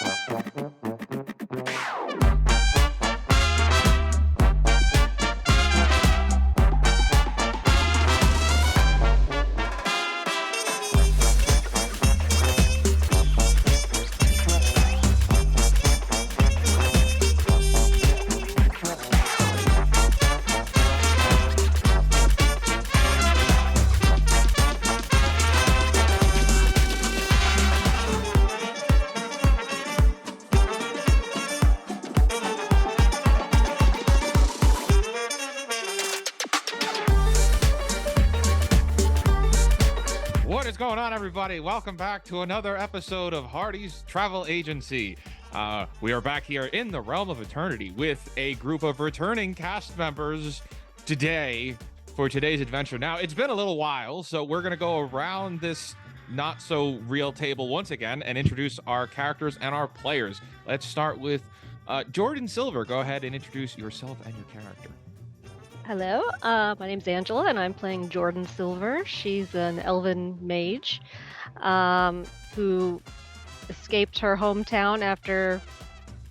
What is going on, everybody? Welcome back to another episode of Hardy's Travel Agency. We are back here in the realm of eternity with a group of returning cast members today for today's adventure. Now, it's been a little while, so we're going to go around this not so real table once again and introduce our characters and our players. Let's start with Jordan Silver. Go ahead and introduce yourself and your character. Hello, my name's Angela, and I'm playing Jordan Silver. She's an elven mage who escaped her hometown after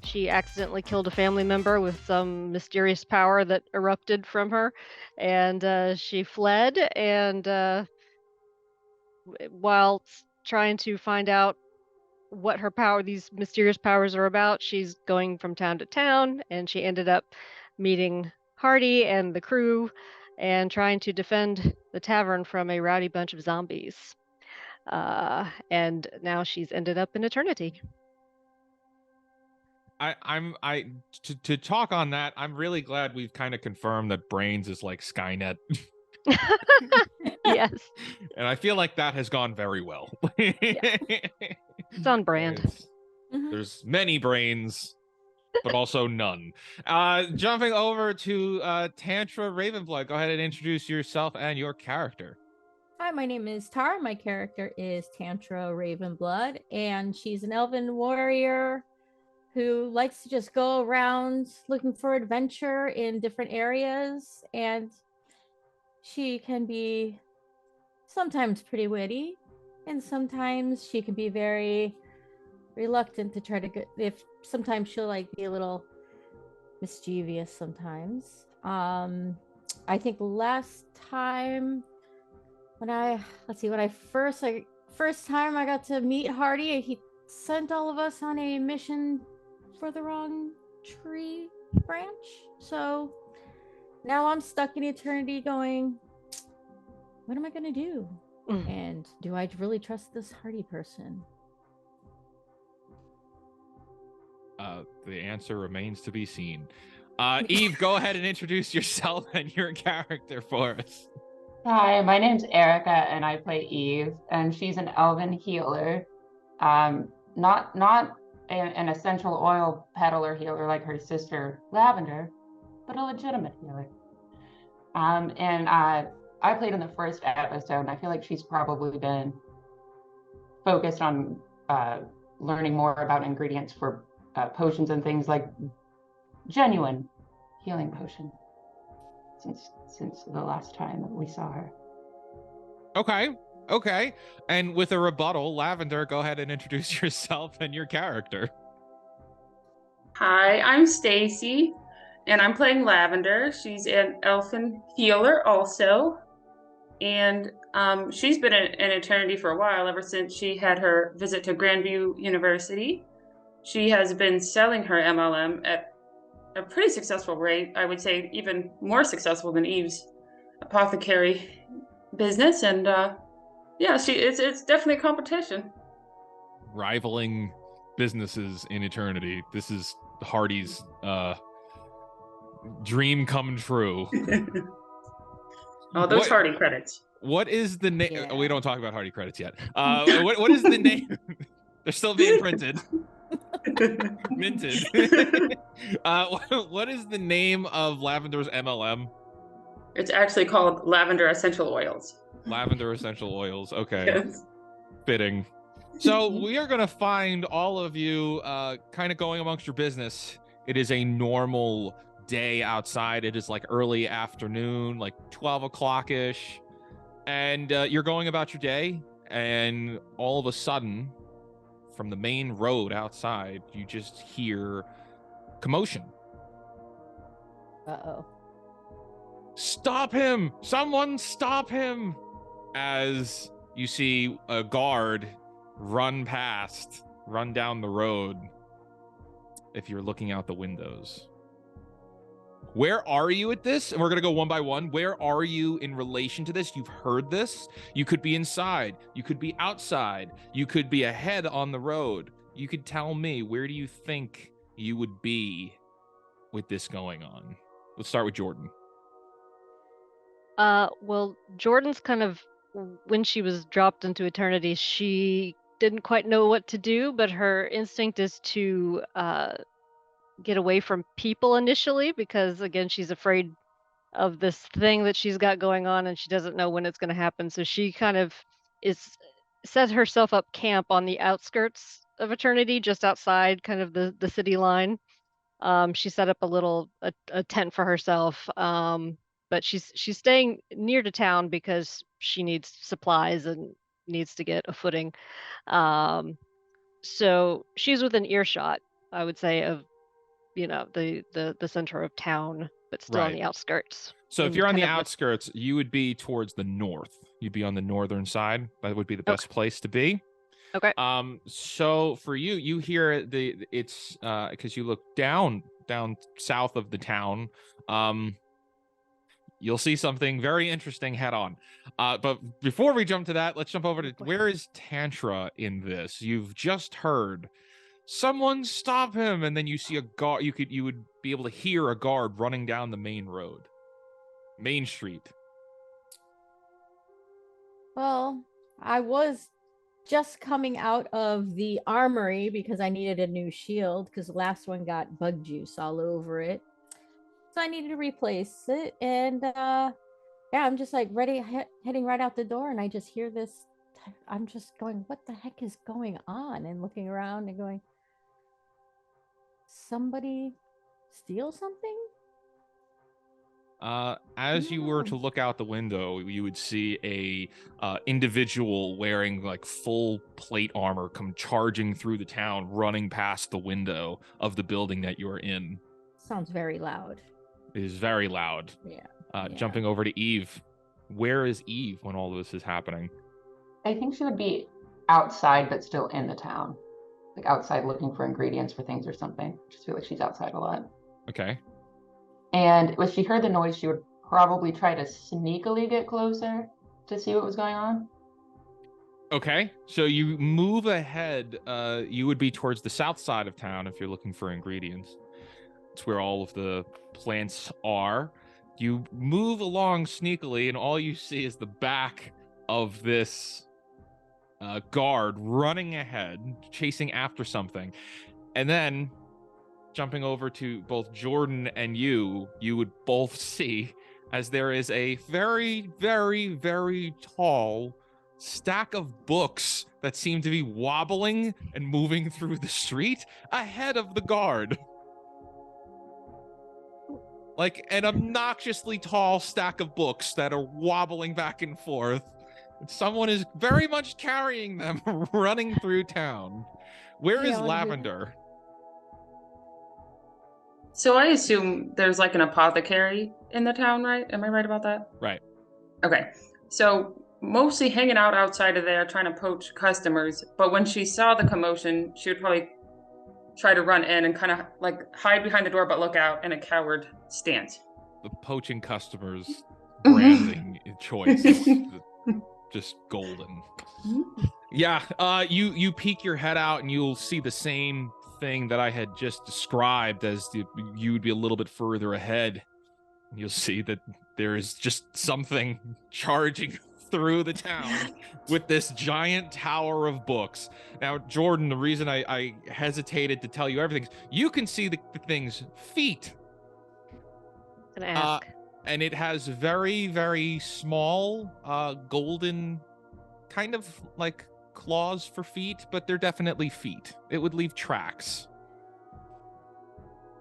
she accidentally killed a family member with some mysterious power that erupted from her. And she fled, and while trying to find out what these mysterious powers are about, she's going from town to town, and she ended up meeting Hardy and the crew and trying to defend the tavern from a rowdy bunch of zombies. And now she's ended up in eternity. To talk on that, I'm really glad we've kind of confirmed that Brains is like Skynet. Yes. And I feel like that has gone very well. Yeah. It's on brand. There's many brains, but also none. Jumping over to Tantra Ravenblood, go ahead and introduce yourself and your character. Hi, my name is Tara. My character is Tantra Ravenblood, and she's an elven warrior who likes to just go around looking for adventure in different areas, and she can be sometimes pretty witty, and sometimes she can be very reluctant to try to go. Sometimes she'll like be a little mischievous sometimes. I think last time when I first time I got to meet Hardy, he sent all of us on a mission for the wrong tree branch. So now I'm stuck in eternity going, what am I gonna do? And do I really trust this Hardy person? The answer remains to be seen. Eve, go ahead and introduce yourself and your character for us. Hi, my name's Erica, and I play Eve, and she's an elven healer. Not an essential oil peddler healer like her sister Lavender, but a legitimate healer. And I played in the first episode, and I feel like she's probably been focused on learning more about ingredients for potions and things, like genuine healing potion, since the last time that we saw her. Okay. And with a rebuttal, Lavender, go ahead and introduce yourself and your character. Hi, I'm Stacy, and I'm playing Lavender. She's an elfin healer also, and she's been in eternity for a while, ever since she had her visit to Grandview University. She has been selling her MLM at a pretty successful rate. I would say even more successful than Eve's apothecary business. And it's definitely a competition. Rivaling businesses in eternity. This is Hardy's dream come true. Oh, those Hardy credits. What is the name? Yeah. We don't talk about Hardy credits yet. What is the name? They're still being printed. Minted. What is the name of Lavender's MLM? It's actually called Lavender Essential Oils. Lavender Essential Oils. Okay. Yes. Fitting. So we are going to find all of you kind of going amongst your business. It is a normal day outside. It is like early afternoon, like 12 o'clock-ish. And you're going about your day. And all of a sudden, from the main road outside, you just hear commotion. Uh-oh. Stop him! Someone stop him! As you see a guard run down the road if you're looking out the windows. Where are you at this? And we're going to go one by one. Where are you in relation to this? You've heard this. You could be inside. You could be outside. You could be ahead on the road. You could tell me, where do you think you would be with this going on? Let's start with Jordan. Well, Jordan's kind of, when she was dropped into eternity, she didn't quite know what to do, but her instinct is to get away from people initially, because again, she's afraid of this thing that she's got going on and she doesn't know when it's going to happen. So she kind of is set herself up camp on the outskirts of eternity, just outside kind of the city line. She set up a tent for herself, but she's staying near to town because she needs supplies and needs to get a footing. So she's within earshot, I would say, of the center of town, but still on Right. the outskirts. So if And you're on kind the of outskirts, you would be towards the north. You'd be on the northern side. That would be the best place to be. Okay. So for you hear it's because you look down south of the town. You'll see something very interesting head on. But before we jump to that, let's jump over to where is Tantra in this? You've just heard someone stop him, and then you see a guard. You would be able to hear a guard running down the main street. Well, I was just coming out of the armory because I needed a new shield because the last one got bug juice all over it. So I needed to replace it. And yeah, I'm just like heading right out the door. And I just hear this. I'm just going, what the heck is going on? And looking around and going, somebody steal something? As you were to look out the window, you would see a individual wearing like full plate armor come charging through the town, running past the window of the building that you are in. Sounds very loud. It is very loud. Yeah. Jumping over to Eve. Where is Eve when all this is happening? I think she would be outside, but still in the town. Like outside looking for ingredients for things or something. I just feel like she's outside a lot. Okay. And if she heard the noise, she would probably try to sneakily get closer to see what was going on. Okay, so you move ahead. You would be towards the south side of town if you're looking for ingredients. It's where all of the plants are. You move along sneakily, and all you see is the back of this guard running ahead, chasing after something. And then, jumping over to both Jordan and you would both see as there is a very, very, very tall stack of books that seem to be wobbling and moving through the street ahead of the guard. Like an obnoxiously tall stack of books that are wobbling back and forth. Someone is very much carrying them, running through town. Where is Lavender? So I assume there's like an apothecary in the town, right? Am I right about that? Right. Okay. So mostly hanging out outside of there, trying to poach customers. But when she saw the commotion, she would probably try to run in and kind of like hide behind the door, but look out in a coward stance. The poaching customers branding choice is just golden. Yeah, you peek your head out and you'll see the same thing that I had just described as you would be a little bit further ahead. You'll see that there is just something charging through the town with this giant tower of books. Now, Jordan, the reason I hesitated to tell you everything is you can see the thing's feet. Gonna ask. And it has very, very small golden kind of like claws for feet, but they're definitely feet. It would leave tracks.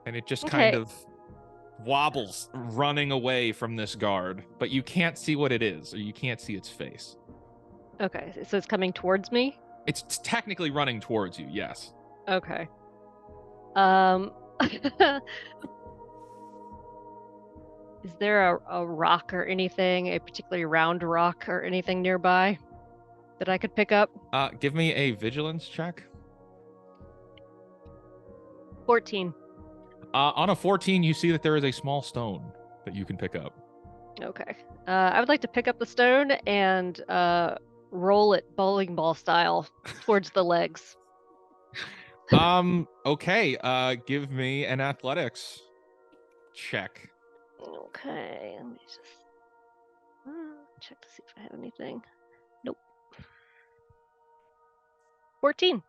And it just kind of wobbles, running away from this guard, but you can't see what it is, or you can't see its face. Okay, so it's coming towards me? It's technically running towards you, yes. Okay. Is there a rock or anything, a particularly round rock or anything nearby that I could pick up? Give me a vigilance check. 14. On a 14, you see that there is a small stone that you can pick up. Okay. I would like to pick up the stone and roll it bowling ball style towards the legs. Okay. Give me an athletics check. Okay. Let me just check to see if I have anything. Nope. 14.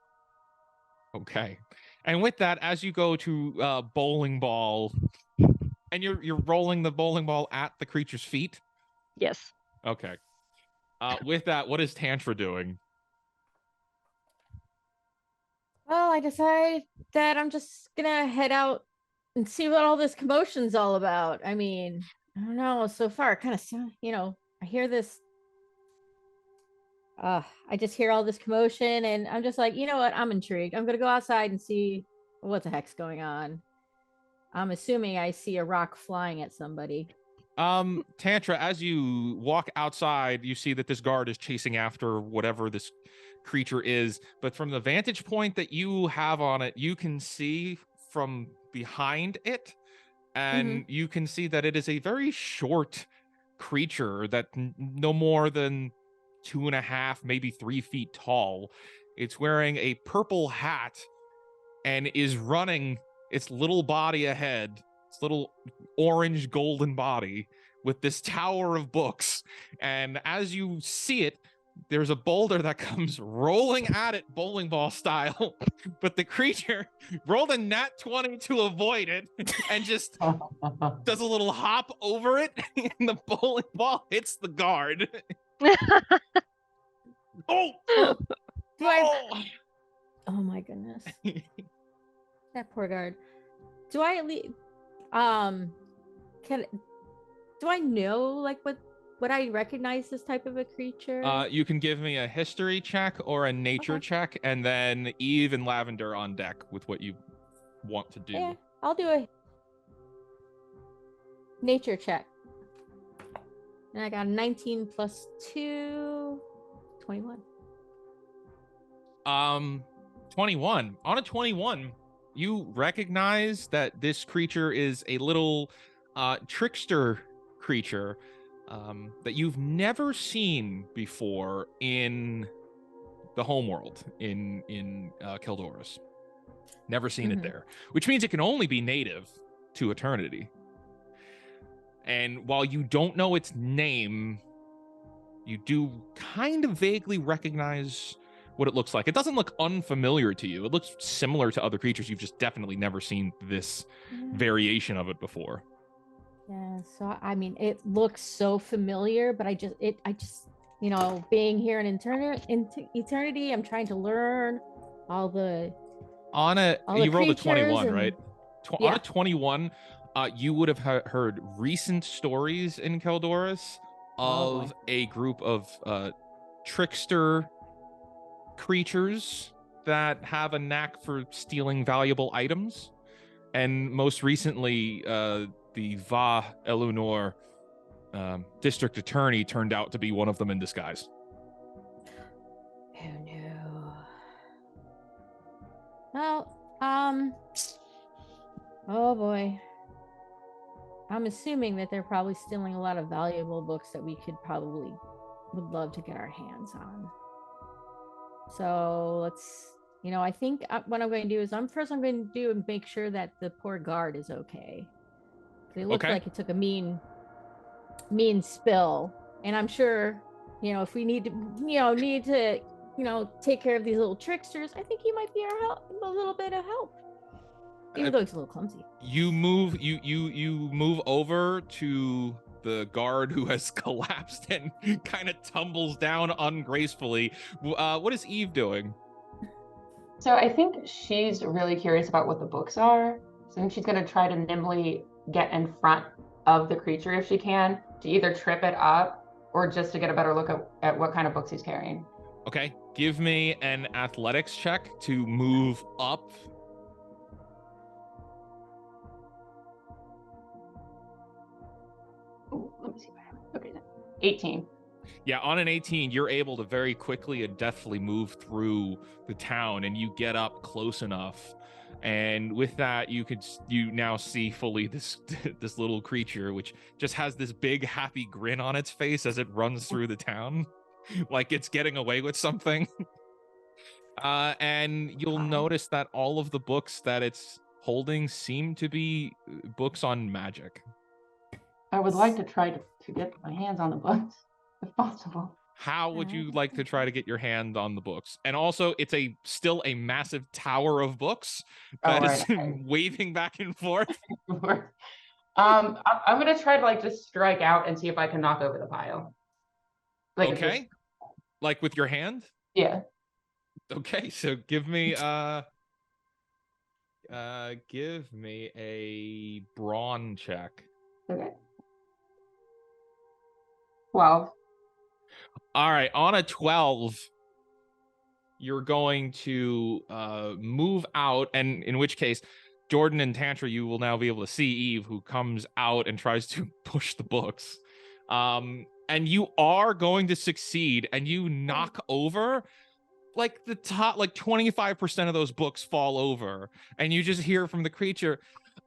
Okay. And with that, as you go to bowling ball, and you're rolling the bowling ball at the creature's feet. Yes. Okay. With that, what is Tantra doing? Well, I decide that I'm just gonna head out and see what all this commotion's all about. I mean, I don't know. So far, kind of, I hear this. I just hear all this commotion, and I'm just like, you know what? I'm intrigued. I'm gonna go outside and see what the heck's going on. I'm assuming I see a rock flying at somebody. Tantra, as you walk outside, you see that this guard is chasing after whatever this creature is, but from the vantage point that you have on it, you can see from behind it, and you can see that it is a very short creature that no more than 2.5, maybe 3 feet tall. It's wearing a purple hat and is running its little body ahead, its little orange golden body with this tower of books. And as you see it, there's a boulder that comes rolling at it bowling ball style, but the creature rolled a nat 20 to avoid it and just does a little hop over it, and the bowling ball hits the guard. Oh! Oh my goodness. That poor guard. Do I at least do I know like what I recognize this type of a creature? You can give me a history check or a nature Okay. check, and then Eve and Lavender on deck with what you want to do. Yeah, I'll do a nature check. And I got a 19 plus 2, 21. 21. On a 21, you recognize that this creature is a little trickster creature that you've never seen before in the homeworld in Kildoris. Never seen it there, which means it can only be native to Eternity. And while you don't know its name, you do kind of vaguely recognize what it looks like. It doesn't look unfamiliar to you. It looks similar to other creatures. You've just definitely never seen this variation of it before. Yeah, so I mean, it looks so familiar, but I just, being here in eternity, I'm trying to learn all the. You rolled a 21, and, right? On a 21, you would have heard recent stories in Kildoris of a group of trickster creatures that have a knack for stealing valuable items, and most recently the Va Elunor district attorney turned out to be one of them in disguise. Oh no. Well, oh boy. I'm assuming that they're probably stealing a lot of valuable books that we would love to get our hands on. So let's, I think what I'm going to do is I'm going to do and make sure that the poor guard is okay. It looked like it took a mean spill, and I'm sure, if we need to, take care of these little tricksters, I think he might be a little bit of help. Even though he's a little clumsy. You move over to the guard who has collapsed and kind of tumbles down ungracefully. What is Eve doing? So I think she's really curious about what the books are. So I think she's going to try to nimbly get in front of the creature if she can, to either trip it up or just to get a better look at what kind of books he's carrying. Okay, give me an athletics check to move up. Ooh, let me see what happened. Okay, 18. Yeah, on an 18, you're able to very quickly and deftly move through the town, and you get up close enough. And with that, you now see fully this this little creature, which just has this big happy grin on its face as it runs through the town, like it's getting away with something. And you'll Hi. notice that all of the books that it's holding seem to be books on magic. I would like to try to get my hands on the books, if possible. How would you like to try to get your hand on the books? And also, it's still a massive tower of books that is Okay. waving back and forth. I'm gonna try to like just strike out and see if I can knock over the pile. Like Okay, like with your hand. Yeah. Okay, so give me a brawn check. Okay. 12. All right, on a 12, you're going to move out, and in which case, Jordan and Tantra, you will now be able to see Eve, who comes out and tries to push the books. And you are going to succeed, and you knock over like the top, like 25% of those books fall over, and you just hear from the creature,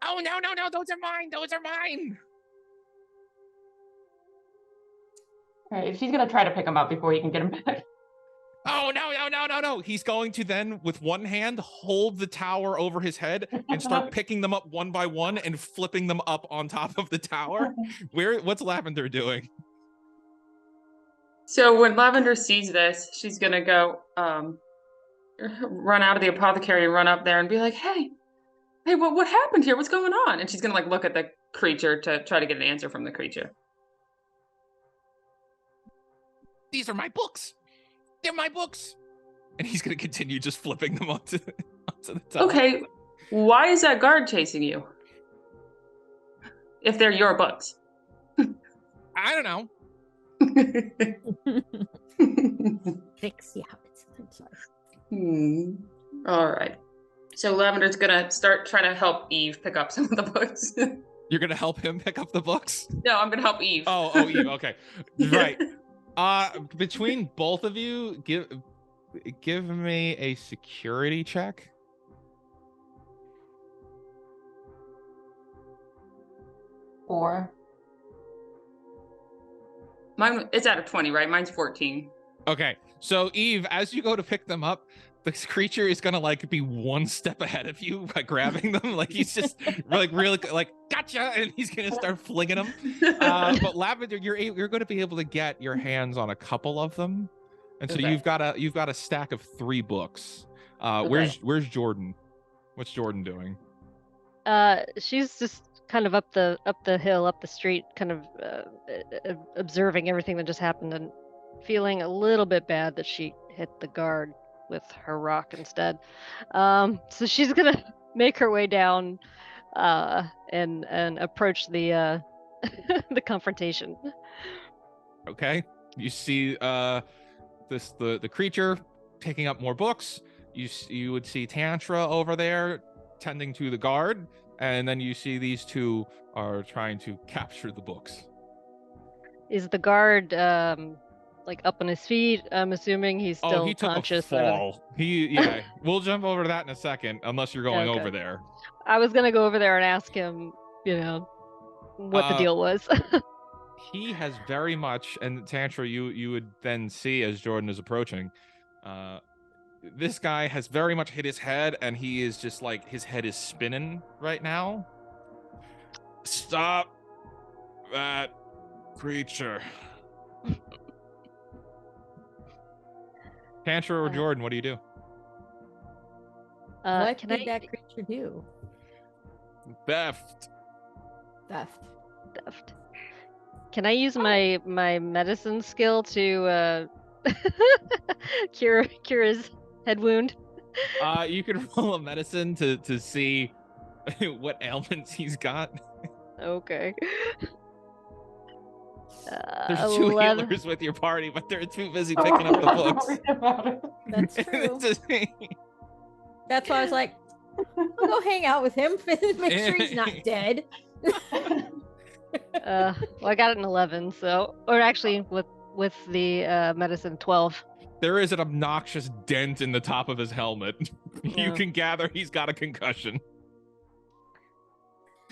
"Oh, no, no, no, those are mine, those are mine." All right, she's gonna try to pick him up before he can get him back. Oh, no, no, no, no, no. He's going to then, with one hand, hold the tower over his head and start picking them up one by one and flipping them up on top of the tower. What's Lavender doing? So when Lavender sees this, she's gonna go run out of the apothecary and run up there and be like, hey, what happened here? What's going on? And she's gonna like look at the creature to try to get an answer from the creature. These are my books. They're my books. And he's going to continue just flipping them onto the top. Okay, why is that guard chasing you? If they're your books. I don't know. Fix the habits. I'm sorry. All right. So Lavender's gonna start trying to help Eve pick up some of the books. You're going to help him pick up the books? No, I'm gonna help Eve. Oh, Eve. Okay. Right. Between both of you, give me a security check. Four. Mine, it's out of 20, right? Mine's 14. Okay. So Eve, as you go to pick them up, this creature is gonna like be one step ahead of you by grabbing them. Like he's just like really like gotcha, and he's gonna start flinging them. But Lavender, you're going to be able to get your hands on a couple of them, and so Okay. you've got a stack of 3 books. Okay. Where's Jordan? What's Jordan doing? She's just kind of up the hill, up the street, kind of observing everything that just happened and feeling a little bit bad that she hit the guard with her rock instead. So she's gonna make her way down and approach the the confrontation. Okay, you see the creature picking up more books. You would see Tantra over there tending to the guard, and then you see these two are trying to capture the books. Is the guard like up on his feet? I'm assuming he's still He took conscious. a fall. We'll jump over to that in a second, unless you're going Okay. over there. I was gonna go over there and ask him, what the deal was. He has very much, and Tantra, you would then see as Jordan is approaching, this guy has very much hit his head, and he is just like, his head is spinning right now. Stop that creature. Tantra or Jordan, what do you do? What Can did I that creature do? Theft. Theft. theft? Can I use my medicine skill to cure his head wound? You can roll a medicine to see what ailments he's got. Okay. There's 2 11. healers with your party, but they're too busy picking up the books. Don't worry about it. That's true. It's just- That's why I was like, I'll go hang out with him, make sure he's not dead. Well, I got an 11, so or actually with the medicine 12. There is an obnoxious dent in the top of his helmet. You Yeah. can gather he's got a concussion.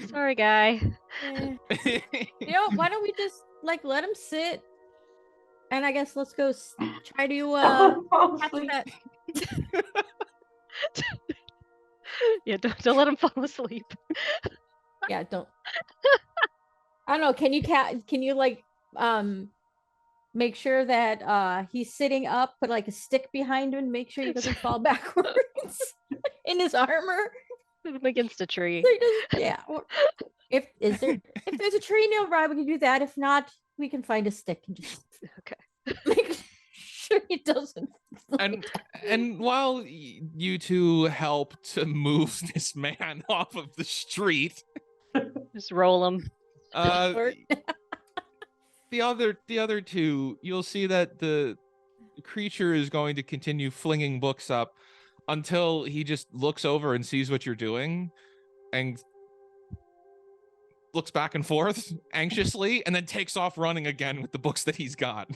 Sorry, guy. Eh. You know, why don't we just like let him sit? And I guess let's go try to catch that. Yeah, don't let him fall asleep. Yeah, don't. I don't know. Can you like make sure that he's sitting up, put like a stick behind him, make sure he doesn't fall backwards in his armor? Put him against a tree. So he doesn't- yeah. If there's a tree nearby, we can do that. If not, we can find a stick and just Okay. make sure he doesn't. And while you two help to move this man off of the street, Just roll him. Or- the other two, you'll see that the creature is going to continue flinging books up until he just looks over and sees what you're doing and looks back and forth anxiously and then takes off running again with the books that he's got.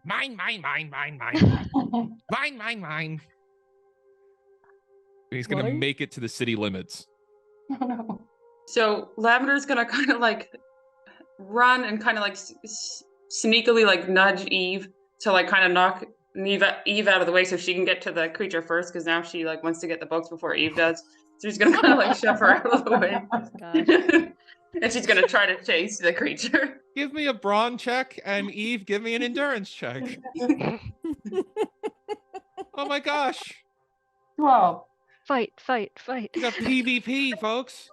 Mine. He's gonna Lord? make it to the city limits. Oh, no. So Lavender's gonna kind of like run and kind of like sneakily like nudge Eve to like kind of knock Eve out of the way so she can get to the creature first, because now she like wants to get the books before Eve does. So she's gonna kind of like shove her out of the way, Gosh. and she's gonna try to chase the creature. Give me a brawn check, and Eve, give me an endurance check. Oh my gosh. 12. Fight. We got PvP, folks.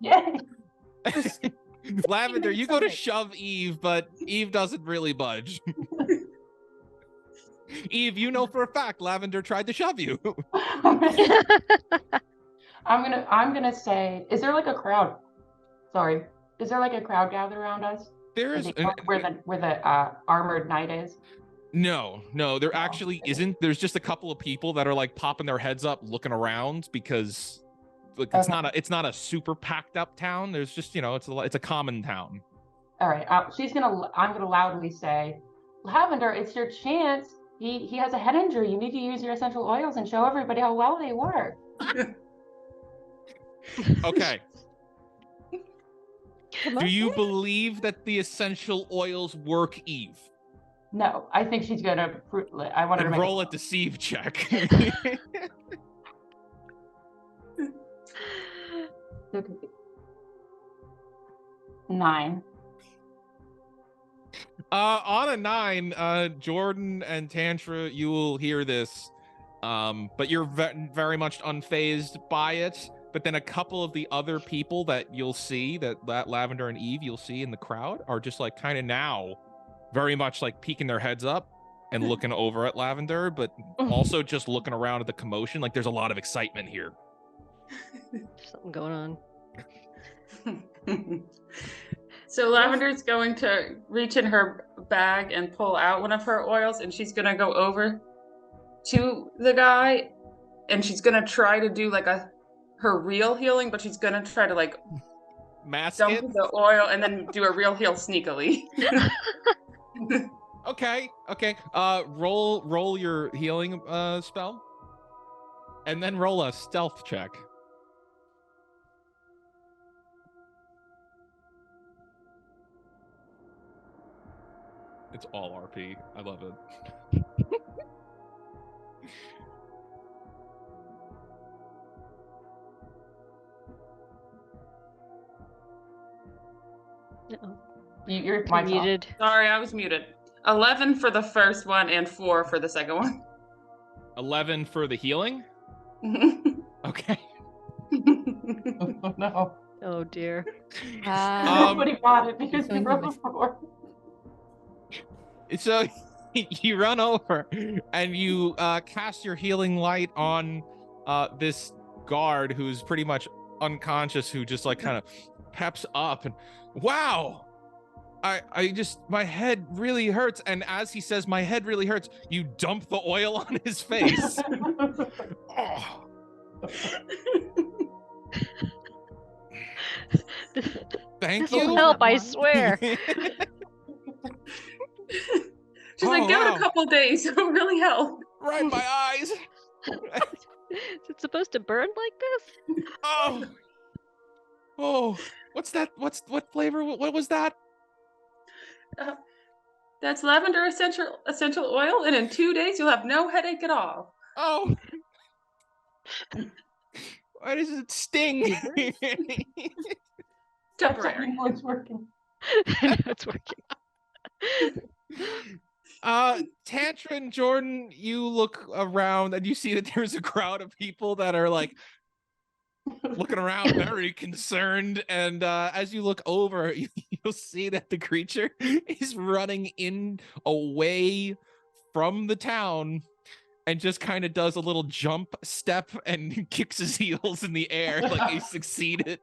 Yay. Lavender, you go to shove Eve, but Eve doesn't really budge. Eve, you know for a fact Lavender tried to shove you. I'm gonna say, is there like a crowd? Sorry, is there like a crowd gathered around us? There's Where the armored knight is? no, there actually isn't. There's just a couple of people that are like popping their heads up, looking around because like Okay. it's not a super packed up town. There's just it's a common town. All right, I'm gonna loudly say, Lavender, it's your chance. He has a head injury. You need to use your essential oils and show everybody how well they work. Okay. Come Do on, you Eve. believe that the essential oils work, Eve? No, I think she's gonna. I want her to And make roll a deceive check. Okay. 9. On a 9, Jordan and Tantra, you will hear this, but you're very much unfazed by it. But then a couple of the other people that you'll see, that Lavender and Eve you'll see in the crowd, are just like kind of now very much like peeking their heads up and looking over at Lavender, but also just looking around at the commotion. Like there's a lot of excitement here. Something going on. So Lavender's going to reach in her bag and pull out one of her oils, and she's gonna go over to the guy, and she's gonna try to do like her real healing, but she's gonna try to like Mask dump it. the oil and then do a real heal sneakily. Okay. Roll your healing spell, and then roll a stealth check. It's all RP. I love it. Uh-oh. You're my top. Muted. Sorry, I was muted. 11 for the first one and 4 for the second one. 11 for the healing. Okay. Oh, no. Oh dear. Nobody bought it because you Sounds broke like- before. So you run over and you cast your healing light on this guard who's pretty much unconscious, who just like kind of peps up and wow. I just, my head really hurts. And as he says, my head really hurts, you dump the oil on his face. Oh. Thank This'll you. help, I swear. She's Oh, like, give it wow. a couple days. It'll really help. Right in my eyes. Is it supposed to burn like this? Oh. Oh. What's that? What flavor? What was that? That's lavender essential oil, and in 2 days you'll have no headache at all. Oh. Why does it sting? Temporary. It's working. I know it's working. Tantra and Jordan, you look around and you see that there's a crowd of people that are like looking around very concerned, and as you look over, you'll see that the creature is running in away from the town and just kind of does a little jump step and kicks his heels in the air like he succeeded.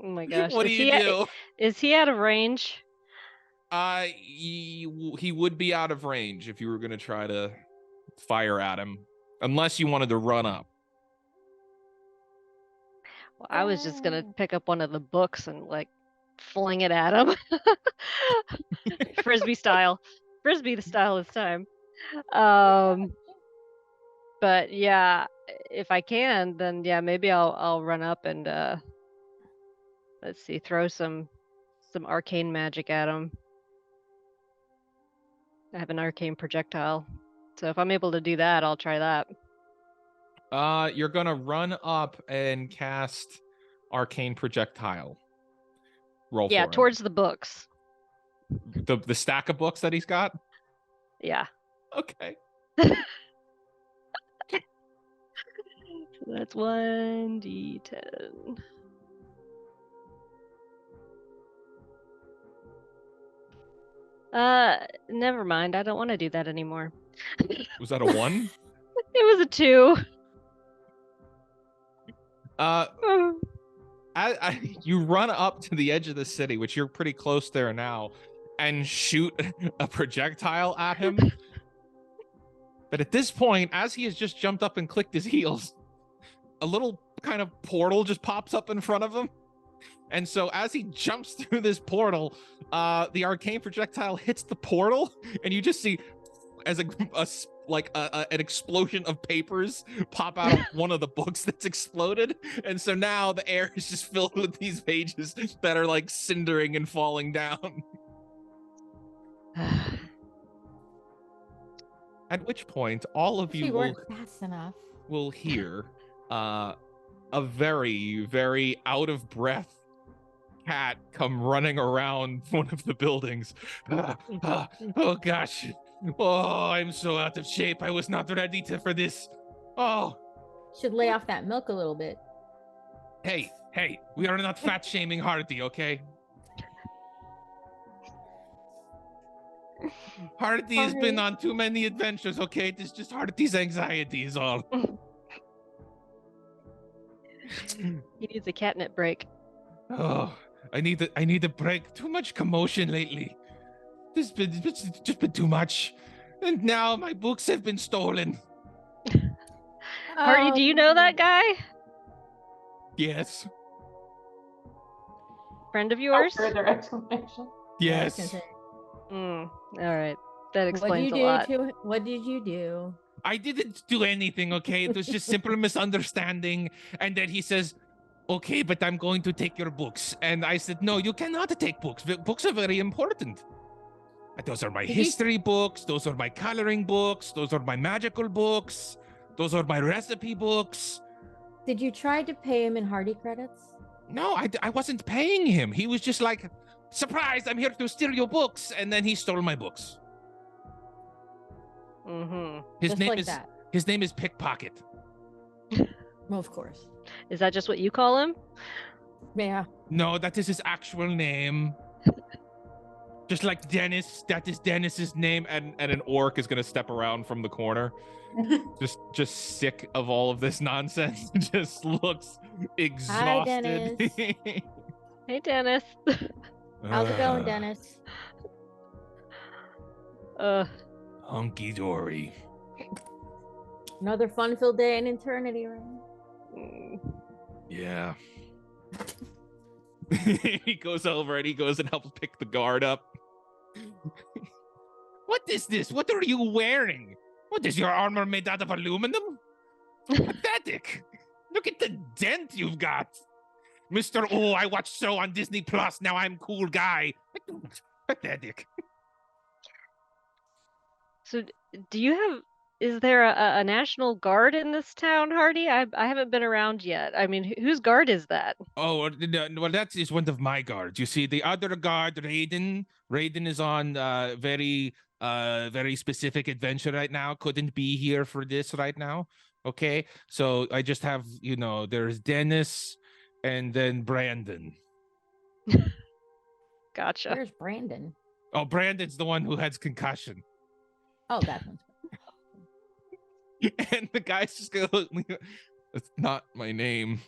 Oh my gosh. What do you do? Is he out of range? He would be out of range if you were going to try to fire at him, unless you wanted to run up. Well, I was just gonna pick up one of the books and like fling it at him. Frisbee style. Frisbee style this time. But yeah, if I can, then yeah, maybe I'll run up and let's see, throw some arcane magic at him. I have an arcane projectile. So if I'm able to do that, I'll try that. You're gonna run up and cast arcane projectile. Roll Yeah, for it. towards the books. The stack of books that he's got. Yeah. Okay. So that's 1d10. Never mind. I don't want to do that anymore. Was that a 1? It was a 2. You run up to the edge of the city, which you're pretty close there now, and shoot a projectile at him. But at this point, as he has just jumped up and clicked his heels, a little kind of portal just pops up in front of him. And so as he jumps through this portal, the arcane projectile hits the portal, and you just see as an explosion of papers pop out of one of the books that's exploded. And so now the air is just filled with these pages that are like cindering and falling down. At which point, all of She you weren't fast enough. will hear a very, very out of breath cat come running around one of the buildings. Oh gosh. Oh, I'm so out of shape. I was not ready for this. Oh. Should lay off that milk a little bit. Hey, we are not fat shaming Hardy, okay? Hardy has been on too many adventures, okay? This is just Hardy's anxiety is all. He needs a catnip break. Oh, I need a break. Too much commotion lately. It's just been too much. And now my books have been stolen. Hardy, do you know that guy? Yes. Friend of yours? Further explanation. Yes. All right. That What explains did a you lot. do? What did you do? I didn't do anything, okay? It was just simple misunderstanding. And then he says, okay, but I'm going to take your books. And I said, no, you cannot take books. Books are very important. Those are my history books. Those are my coloring books. Those are my magical books. Those are my recipe books. Did you try to pay him in Hardy credits? No, I wasn't paying him. He was just like, surprise, I'm here to steal your books. And then he stole my books. Mm-hmm. His name is Pickpocket. Well, of course. Is that just what you call him? Yeah. No, that is his actual name. Just like Dennis, that is Dennis's name, and an orc is gonna step around from the corner. just sick of all of this nonsense. Just looks exhausted. Hi, Dennis. Hey, Dennis. How's it going, Ah, Dennis? Hunky dory. Another fun-filled day in eternity, right? Yeah. He goes over and he goes and helps pick the guard up. What is this? What are you wearing? What is your armor made out of aluminum? Pathetic. Look at the dent you've got. Mr. Oh, I watched show on Disney Plus. Now I'm cool guy. Pathetic. So, do you have? Is there a national guard in this town, Hardy? I haven't been around yet. I mean, whose guard is that? Oh, well, that is one of my guards. You see, the other guard, Raiden. Raiden is on very specific adventure right now. Couldn't be here for this right now. Okay, so I just have, there's Dennis, and then Brandon. Gotcha. Where's Brandon? Oh, Brandon's the one who has concussion. Oh, that one's. And the guy's just gonna look me. That's not my name.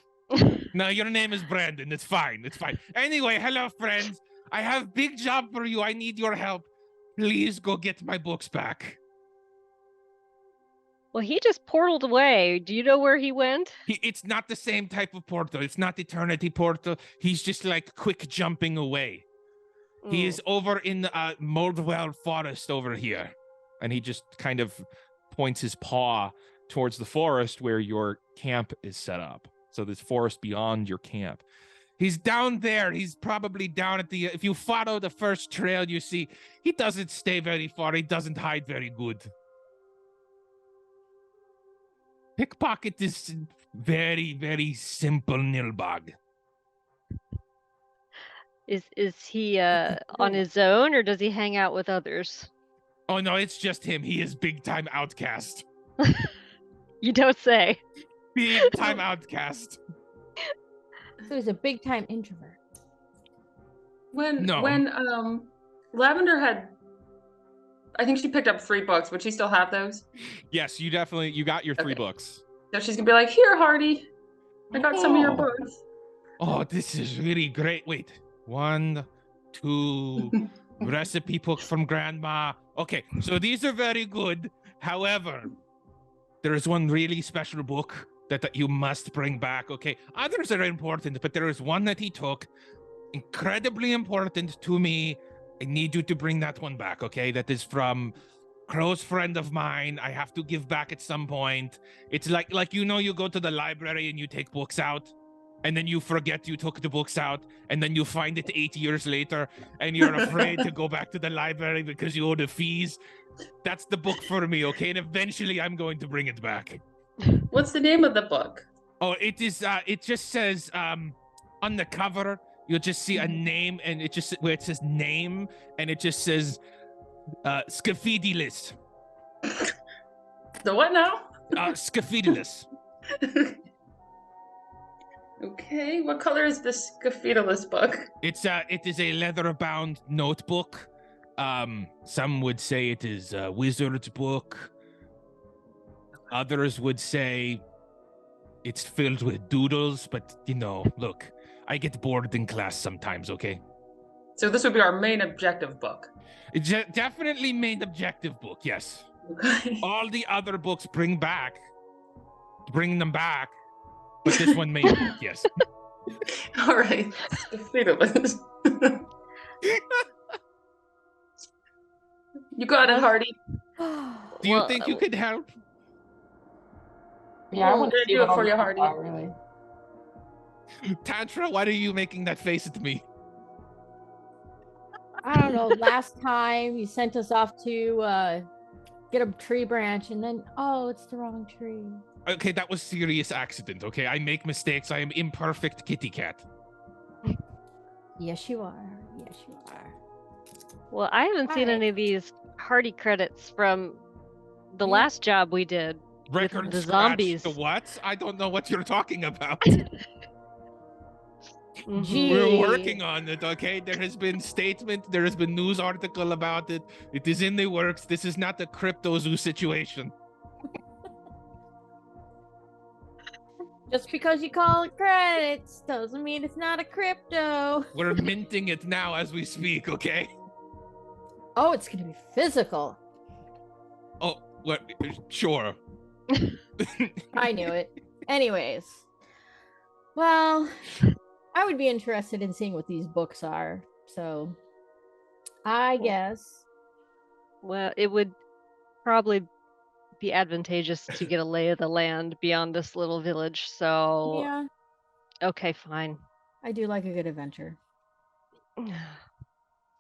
No, your name is Brandon. It's fine. It's fine. Anyway, hello, friends. I have big job for you. I need your help. Please go get my books back. Well, he just portaled away. Do you know where he went? It's not the same type of portal. It's not Eternity Portal. He's just like quick jumping away. He is over in Moldwell Forest over here. And he just kind of points his paw towards the forest where your camp is set up. So this forest beyond your camp. He's down there. He's probably down at if you follow the first trail you see, he doesn't stay very far. He doesn't hide very good. Pickpocket is very, very simple, Nilbog. Is he on his own, or does he hang out with others? Oh no, it's just him. He is big time outcast. You don't say. Big time outcast. So he's a big time introvert. When No. Lavender had, I think she picked up 3 books. Would she still have those? Yes, you got your 3 Okay. books. So she's gonna be like, "Here, Hardy, I got some of your Oh. books." Oh, this is really great. Wait, 1, 2, recipe book from Grandma. Okay, so these are very good. However, there is one really special book that you must bring back. Okay, others are important, but there is one that he took, incredibly important to me. I need you to bring that one back. Okay, that is from close friend of mine. I have to give back at some point. It's like you go to the library and you take books out, and then you forget you took the books out, and then you find it 8 years later, and you're afraid to go back to the library because you owe the fees. That's the book for me, okay? And eventually I'm going to bring it back. What's the name of the book? Oh, it is it just says on the cover, you'll just see a name, and it says name, and it just says Scaphidilis. The what now? Scaphidilis. Okay, what color is this Scaphidilis book? It is a leather-bound notebook. Some would say it is a wizard's book. Others would say it's filled with doodles, but look, I get bored in class sometimes, okay? So this would be our main objective book. It's definitely main objective book, yes. Okay. All the other books bring them back, but this one main book, yes. All right. Scaphidilis. You got it, Hardy. Do you think you could help? Yeah, I Well, want I'm to gonna do it for you, Hardy. Really. Tantra, why are you making that face at me? I don't know. Last time you sent us off to get a tree branch, and then it's the wrong tree. Okay, that was serious accident, okay? I make mistakes. I am imperfect kitty cat. Yes, you are. Yes, you are. Well, I haven't seen Alright. any of these Hardy credits from the Yeah. last job we did. Record the scratch, zombies. the what? I don't know what you're talking about. Mhm. Gee. We're working on it, okay? There has been statement, there has been news article about it. It is in the works. This is not a crypto zoo situation. Just because you call it credits doesn't mean it's not a crypto. We're minting it now as we speak, okay? Oh, it's gonna be physical. Oh, what? Sure. I knew it. Anyways, well, I would be interested in seeing what these books are. So, I guess. Well, it would probably be advantageous to get a lay of the land beyond this little village. So, Yeah, okay, fine. I do like a good adventure.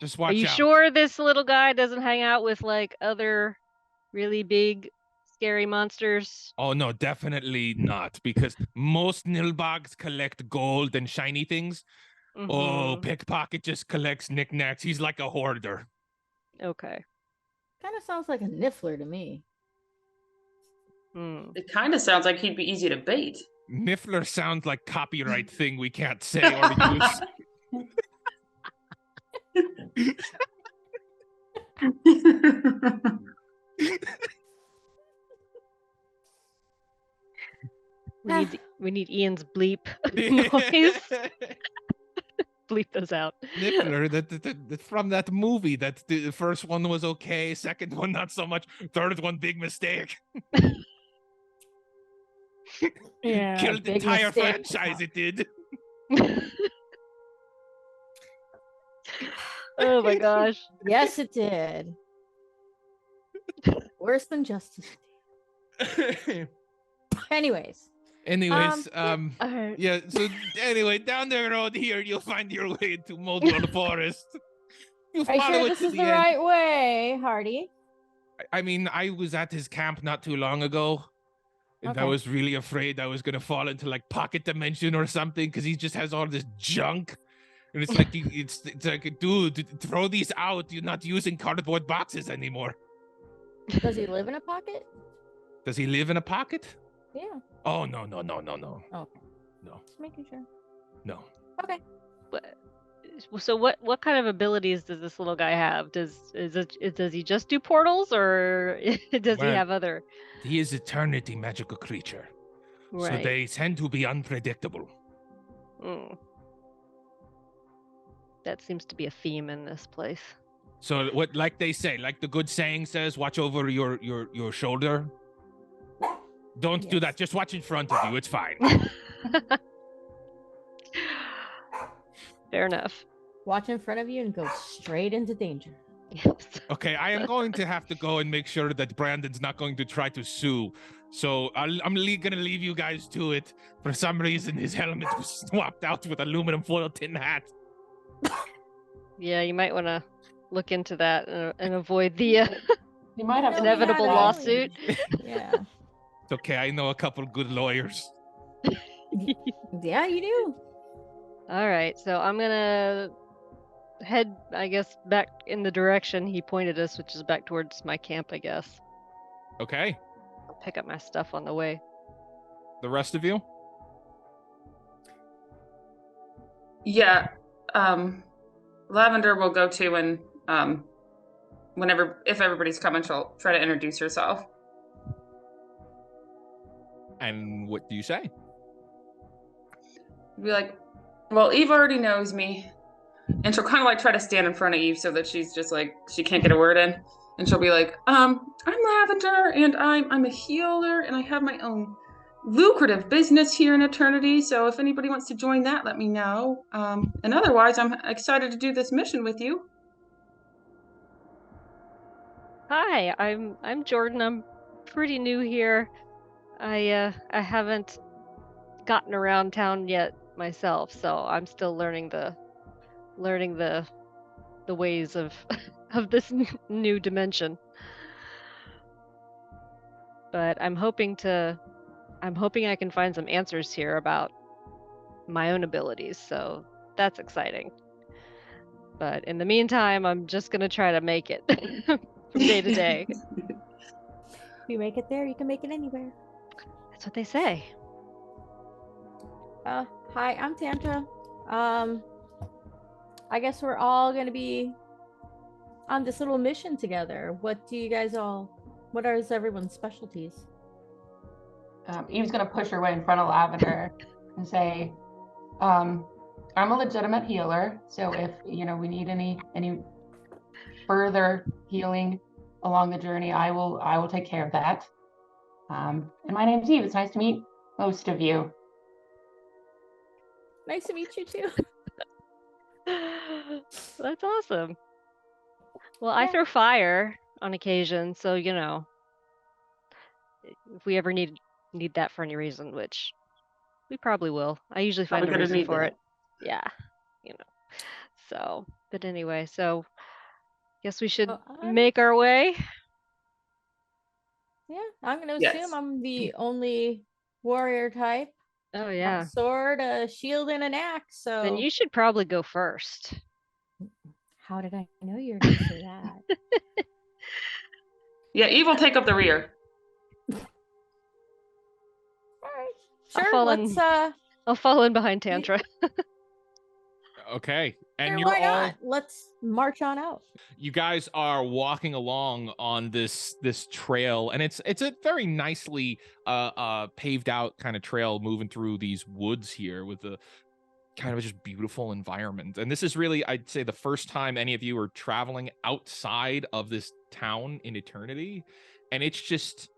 Just Are watch you out. sure this little guy doesn't hang out with like other really big, scary monsters? Oh no, definitely not. Because most nilbogs collect gold and shiny things. Oh, Mhm. pickpocket just collects knickknacks. He's like a hoarder. Okay. Kind of sounds like a niffler to me. Hmm. It kind of sounds like he'd be easy to bait. Niffler sounds like copyright thing we can't say or use. We need Ian's bleep noise. Bleep those out. Niffler, that from that movie. That the first one was okay, second one not so much, third one big mistake. Yeah, Killed the big entire mistake. franchise. It did. Oh my gosh. Yes, it did. Worse than Justice League. Anyways, Anyways, All right. yeah. So anyway, down the road here, you'll find your way into Moldwell Forest. You are you follow sure it this to is the the end. right way, Hardy? I mean, I was at his camp not too long ago, and I Okay. was really afraid I was gonna fall into like pocket dimension or something because he just has all this junk, and it's like it's like, dude, throw these out. You're not using cardboard boxes anymore. Does he live in a pocket? Does he live in a pocket? Yeah. Oh no. Okay. No. Just making sure. No. Okay. So what kind of abilities does this little guy have? Does he just do portals, or does he Well, have other? He is eternity magical creature. So Right. they tend to be unpredictable. Mm. That seems to be a theme in this place. So what, like they say, like the good saying says, watch over your shoulder. Don't do Yes. that. Just watch in front of you. It's fine. Fair enough. Watch in front of you and go straight into danger. Yes. Okay, I am going to have to go and make sure that Brandon's not going to try to sue. So I'm gonna leave you guys to it. For some reason, his helmet was swapped out with aluminum foil tin hat. Yeah, you might want to look into that and avoid the You might have No, some we had inevitable a- lawsuit. Yeah. It's okay. I know a couple good lawyers. Yeah, you do. All right, so I'm gonna head, I guess, back in the direction he pointed us, which is back towards my camp, I guess. Okay. I'll pick up my stuff on the way. The rest of you? Yeah. Lavender will go too, and if everybody's coming, she'll try to introduce herself. And what do you say? Be like, well, Eve already knows me. And she'll kind of like try to stand in front of Eve so that she's just like, she can't get a word in. And she'll be like, I'm Lavender, and I'm a healer, and I have my own lucrative business here in Eternity. So if anybody wants to join that, let me know. And otherwise, I'm excited to do this mission with you. Hi, I'm Jordan. I'm pretty new here. I haven't gotten around town yet myself, so I'm still learning the ways of of this new dimension. But I'm hoping I can find some answers here about my own abilities, so that's exciting. But in the meantime, I'm just gonna try to make it from day to day. If you make it there, you can make it anywhere. That's what they say. Hi, I'm Tantra. I guess we're all gonna be on this little mission together. What are everyone's specialties? Eve's gonna push her way in front of Lavender and say, I'm a legitimate healer, so if we need any further healing along the journey, I will take care of that. And my name's Eve. It's nice to meet most of you. Nice to meet you too. That's awesome. Well, I Yeah. throw fire on occasion, so if we ever need that for any reason, which we probably will. I usually find Probably a gonna reason need for that. it. Yeah, So, but anyway, so guess we should Well, make our way. yeah, I'm gonna Yes. assume I'm the only warrior type. Oh Got a yeah. sword, a shield, and an axe. So Then you should probably go first. how did I know you were gonna say that? Yeah, Eve will take up the rear. All right, I'll sure. fall in- Let's I'll fall in behind Tantra. Okay. And sure, you're why all not? Let's march on out. you guys are walking along on this trail, and it's a very nicely paved out kind of trail moving through these woods here with the kind of just beautiful environment. And this is really, I'd say, the first time any of you are traveling outside of this town in Eternity, and it's just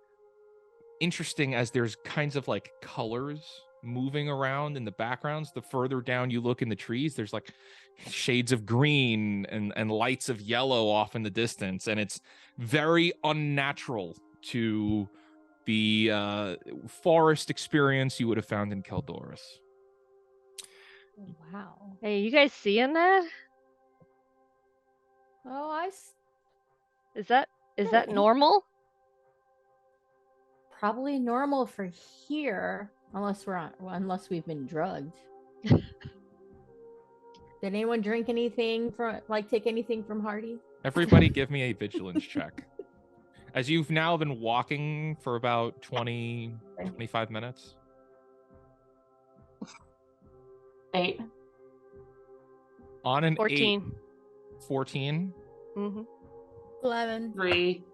interesting as there's kinds of like colors moving around in the backgrounds. The further down you look in the trees, there's like shades of green and lights of yellow off in the distance, and it's very unnatural to the forest experience you would have found in Keldoris. Wow. Hey, you guys seeing that? Oh, Is that Really? normal? probably normal for here, unless we've been drugged. Did anyone drink anything take anything from Hardy? Everybody give me a vigilance check. As you've now been walking for about 25 minutes. 8. On an 14. 8, 14. Mm-hmm. 11. 3.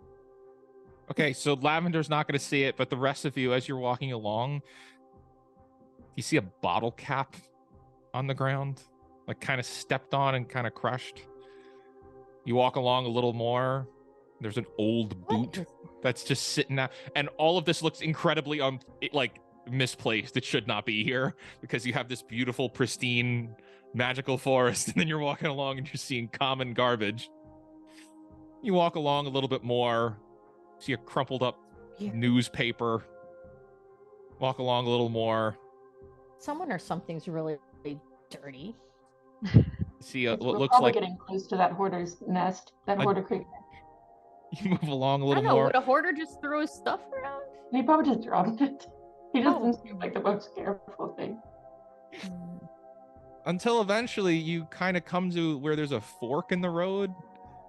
Okay, so Lavender's not going to see it, but the rest of you, as you're walking along, you see a bottle cap on the ground, like kind of stepped on and kind of crushed. You walk along a little more. There's an old boot that's just sitting out, and all of this looks incredibly misplaced. It should not be here because you have this beautiful, pristine, magical forest, and then you're walking along and you're seeing common garbage. You walk along a little bit more, see a crumpled up newspaper. Walk along a little more. Someone or something's really dirty. See It's what looks probably like getting close to that hoarder's nest, that hoarder creek. you move along a I little don't know, more. would a hoarder just throw his stuff around? He probably just dropped it. He doesn't Oh. seem like the most careful thing. Until eventually you kind of come to where there's a fork in the road,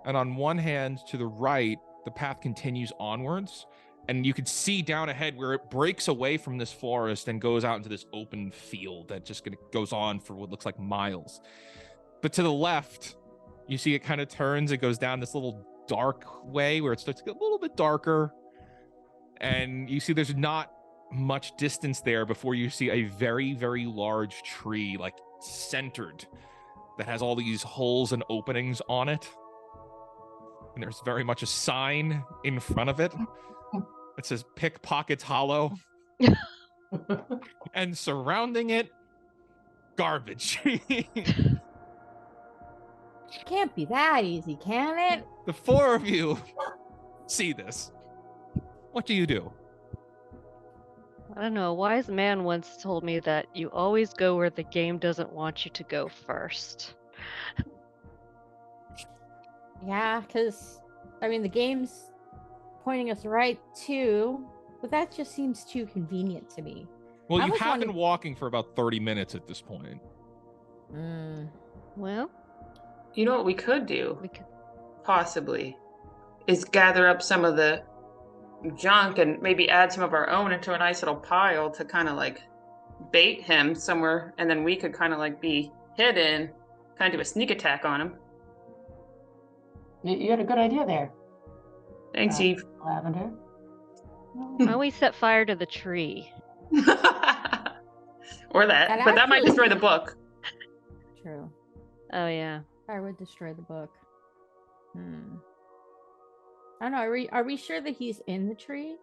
and on one hand to the right the path continues onwards, and you could see down ahead where it breaks away from this forest and goes out into this open field that just goes on for what looks like miles. But to the left you see it kind of turns, it goes down this little dark way where it starts to get a little bit darker, and you see there's not much distance there before you see a very, very large tree, like centered, that has all these holes and openings on it, and there's very much a sign in front of it that says "Pickpockets Hollow," and surrounding it, garbage. Can't be that easy, can it? The four of you see this. What do you do? I don't know. A wise man once told me that you always go where the game doesn't want you to go first. Yeah, because the game's pointing us right to, but that just seems too convenient to me. Well, I you was have been wondering- walking for about 30 minutes at this point. Well, You know what we could do, we could. possibly, is gather up some of the junk and maybe add some of our own into a nice little pile to kind of like bait him somewhere, and then we could kind of like be hidden, kind of do a sneak attack on him. You had a good idea there, Thanks, Eve. Lavender. Why don't we set fire to the tree? Or that, but that might actually- destroy the book. True. Oh yeah. I would destroy the book. I don't know. Are we sure that he's in the tree?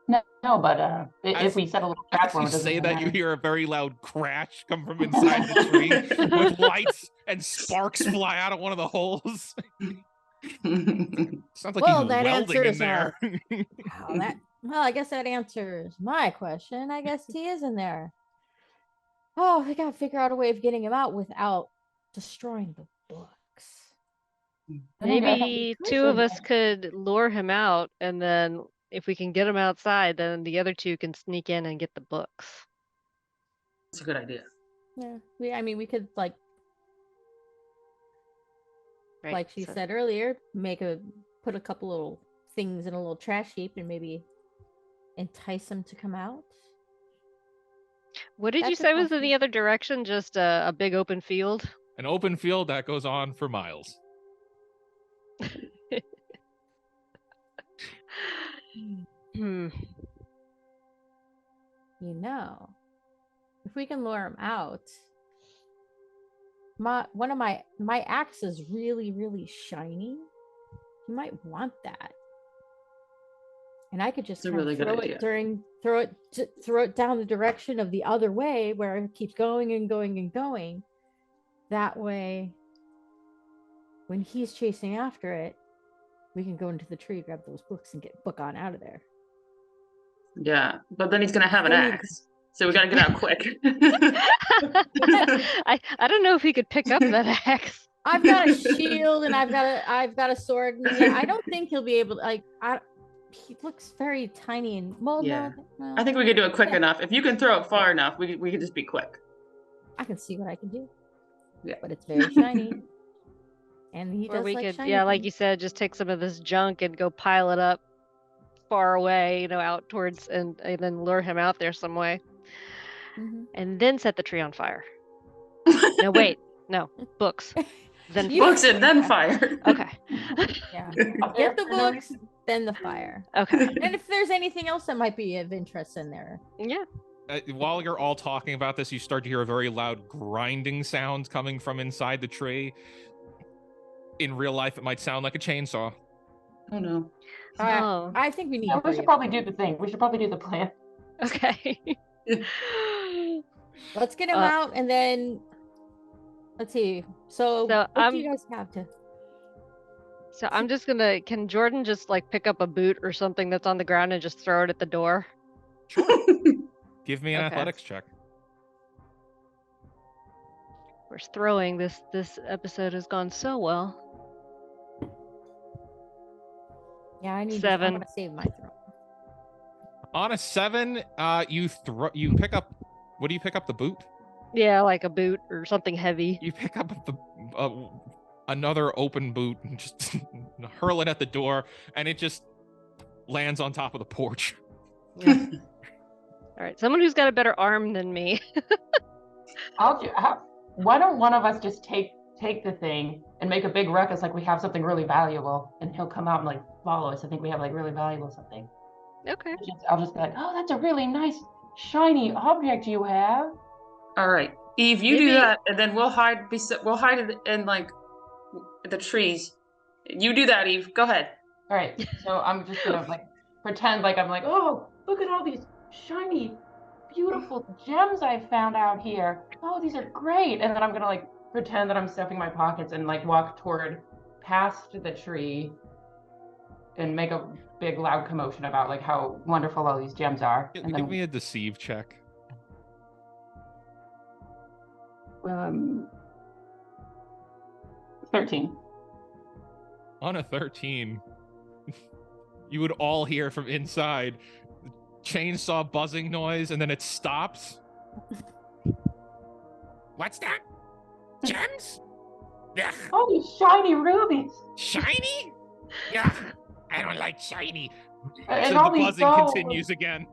No, but if As- we set a little trap As for him, you it doesn't say that, you matter. hear a very loud crash come from inside the tree with lights and sparks fly out of one of the holes. Sounds like Well, he's that welding in answers, there. Well, I guess that answers my question. I guess he is in there. Oh, we gotta figure out a way of getting him out without destroying the books. I think I Maybe have- two of us could lure him out, and then if we can get him outside, then the other two can sneak in and get the books. That's a good idea. Yeah, we could Right? like she so- said earlier, put a couple little things in a little trash heap and maybe entice him to come out. What did you That's a say was in the possibility. other direction? Just a big open field? An open field that goes on for miles. Hmm. If we can lure him out, one of my axe is really, really shiny. You might want that. And I could just It's a kind of really good throw it down the direction of the other way where it keeps going and going and going. That way, when he's chasing after it, we can go into the tree, grab those books, and book on out of there. Yeah, but then he's gonna have an Then you- axe, so we gotta get out quick. I don't know if he could pick up that axe. I've got a shield and I've got a sword. And yeah, I don't think he'll be able to, he looks very tiny and Yeah. no, I think we could do it quick Yeah. enough. If you can throw it far enough, we could just be quick. I can see what I can do. Yeah. But it's very shiny. And he Or does we like could, shiny yeah, like things. you said, just take some of this junk and go pile it up far away, out towards, and then lure him out there some way, Mhm. and then set the tree on fire. No, wait, no, books. Then You- Books and then fire. okay, Yeah. Up Get there the for no books, reason. then the fire. okay, And if there's anything else that might be of interest in there. yeah. While you're all talking about this, you start to hear a very loud grinding sound coming from inside the tree. In real life, it might sound like a chainsaw. Oh no. Oh, I think we need Yeah, to we hurry should up. probably do the thing. We should probably do the plan. okay. Let's get him Uh, out and then let's see. So, So, what do you guys have to So I'm just gonna. Can Jordan just pick up a boot or something that's on the ground and just throw it at the door? Give me an Okay. athletics check. Of course, throwing this episode has gone so well. Yeah, I need 7. I want to save my throw. On a 7, you pick up. What do you pick up? The boot? Yeah, like a boot or something heavy. You pick up another open boot and just hurl it at the door, and it just lands on top of the porch. All right, someone who's got a better arm than me. Why don't one of us just take the thing and make a big ruckus like we have something really valuable, and he'll come out and follow us. I think we have really valuable something. Okay. I'll just be like, oh, that's a really nice shiny object you have. All right, Eve, you Maybe- do that, and then we'll hide. We'll hide it in the trees. You do that, Eve. Go ahead. All right, so I'm just gonna pretend like I'm oh, look at all these shiny, beautiful gems I found out here. Oh, these are great. And then I'm gonna pretend that I'm stuffing my pockets and walk past the tree and make a big loud commotion about how wonderful all these gems are. And Give then me a deceive check. 13. On a 13, you would all hear from inside chainsaw buzzing noise, and then it stops. What's that? Gems? Ugh, Oh, these shiny rubies. shiny? Yeah, I don't like shiny. And So all the these buzzing dolls. continues again.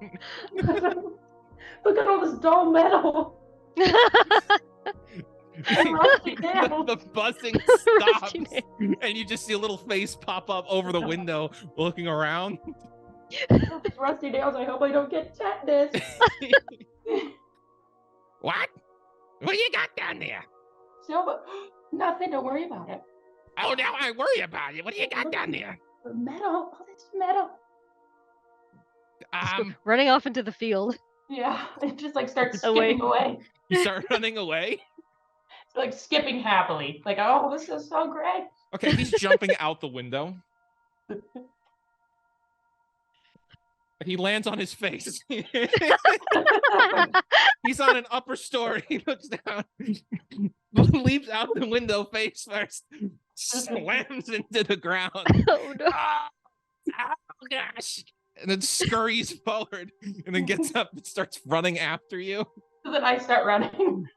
Look at all this dull metal. rusty nails. The buzzing Rusty stops, and you just see a little face pop up over the window, looking around. These rusty nails, I hope I don't get tetanus. What? What do you got down there? So, nothing, don't worry about it. Oh, now I worry about it. What do you got down there? Metal, oh, that's metal. Running off into the field. Yeah, it just like starts Away. skipping away. You start running away? It's like skipping happily. Like, oh, this is so great. Okay, he's jumping out the window. He lands on his face. He's on an upper story. He looks down, leaps out the window face first, slams into the ground. Oh no. Oh gosh. And then scurries forward and then gets up and starts running after you. So then I start running.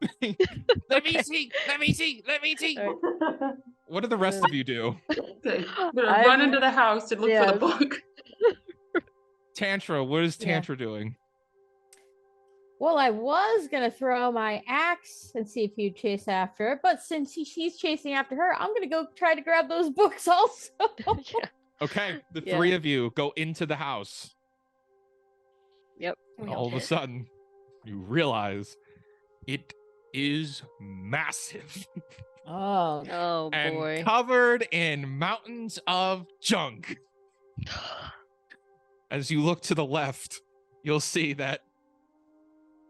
Let me see. Let me see. Let me see. All What do the rest of you do? Okay. I'm gonna run into the house and look for the book. Tantra, what is Tantra doing? Well, I was gonna throw my axe and see if you'd chase after it, but since she's chasing after her, I'm gonna go try to grab those books also. Yeah. Okay, the Yeah. three of you go into the house. Yep. All of a sudden, you realize it is massive Oh, Oh and boy. covered in mountains of junk. As you look to the left, you'll see that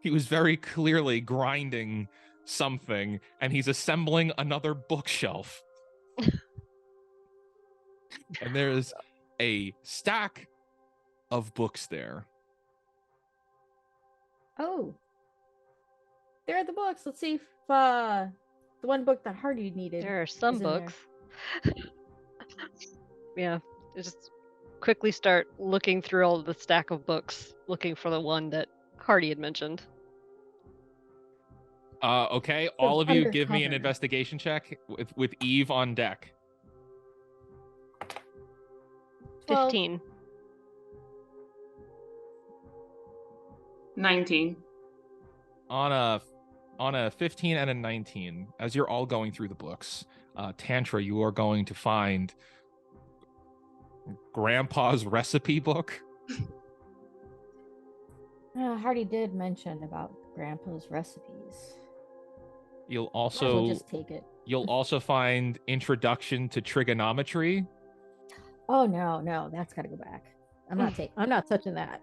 he was very clearly grinding something and he's assembling another bookshelf. And there's a stack of books there. Oh. There are the books. Let's see if the one book that Hardy needed. There are some is in there. books. Yeah. Just quickly start looking through all of the stack of books, looking for the one that Hardy had mentioned. Okay, all of you give me an undercover. investigation check with Eve on deck. 12. 15. 19. On a 15 and a 19, as you're all going through the books, Tantra, you are going to find Grandpa's recipe book. Hardy did mention about Grandpa's recipes. You'll Might as well also just take it. you'll also find Introduction to Trigonometry. Oh no, that's gotta go back. I'm not touching that.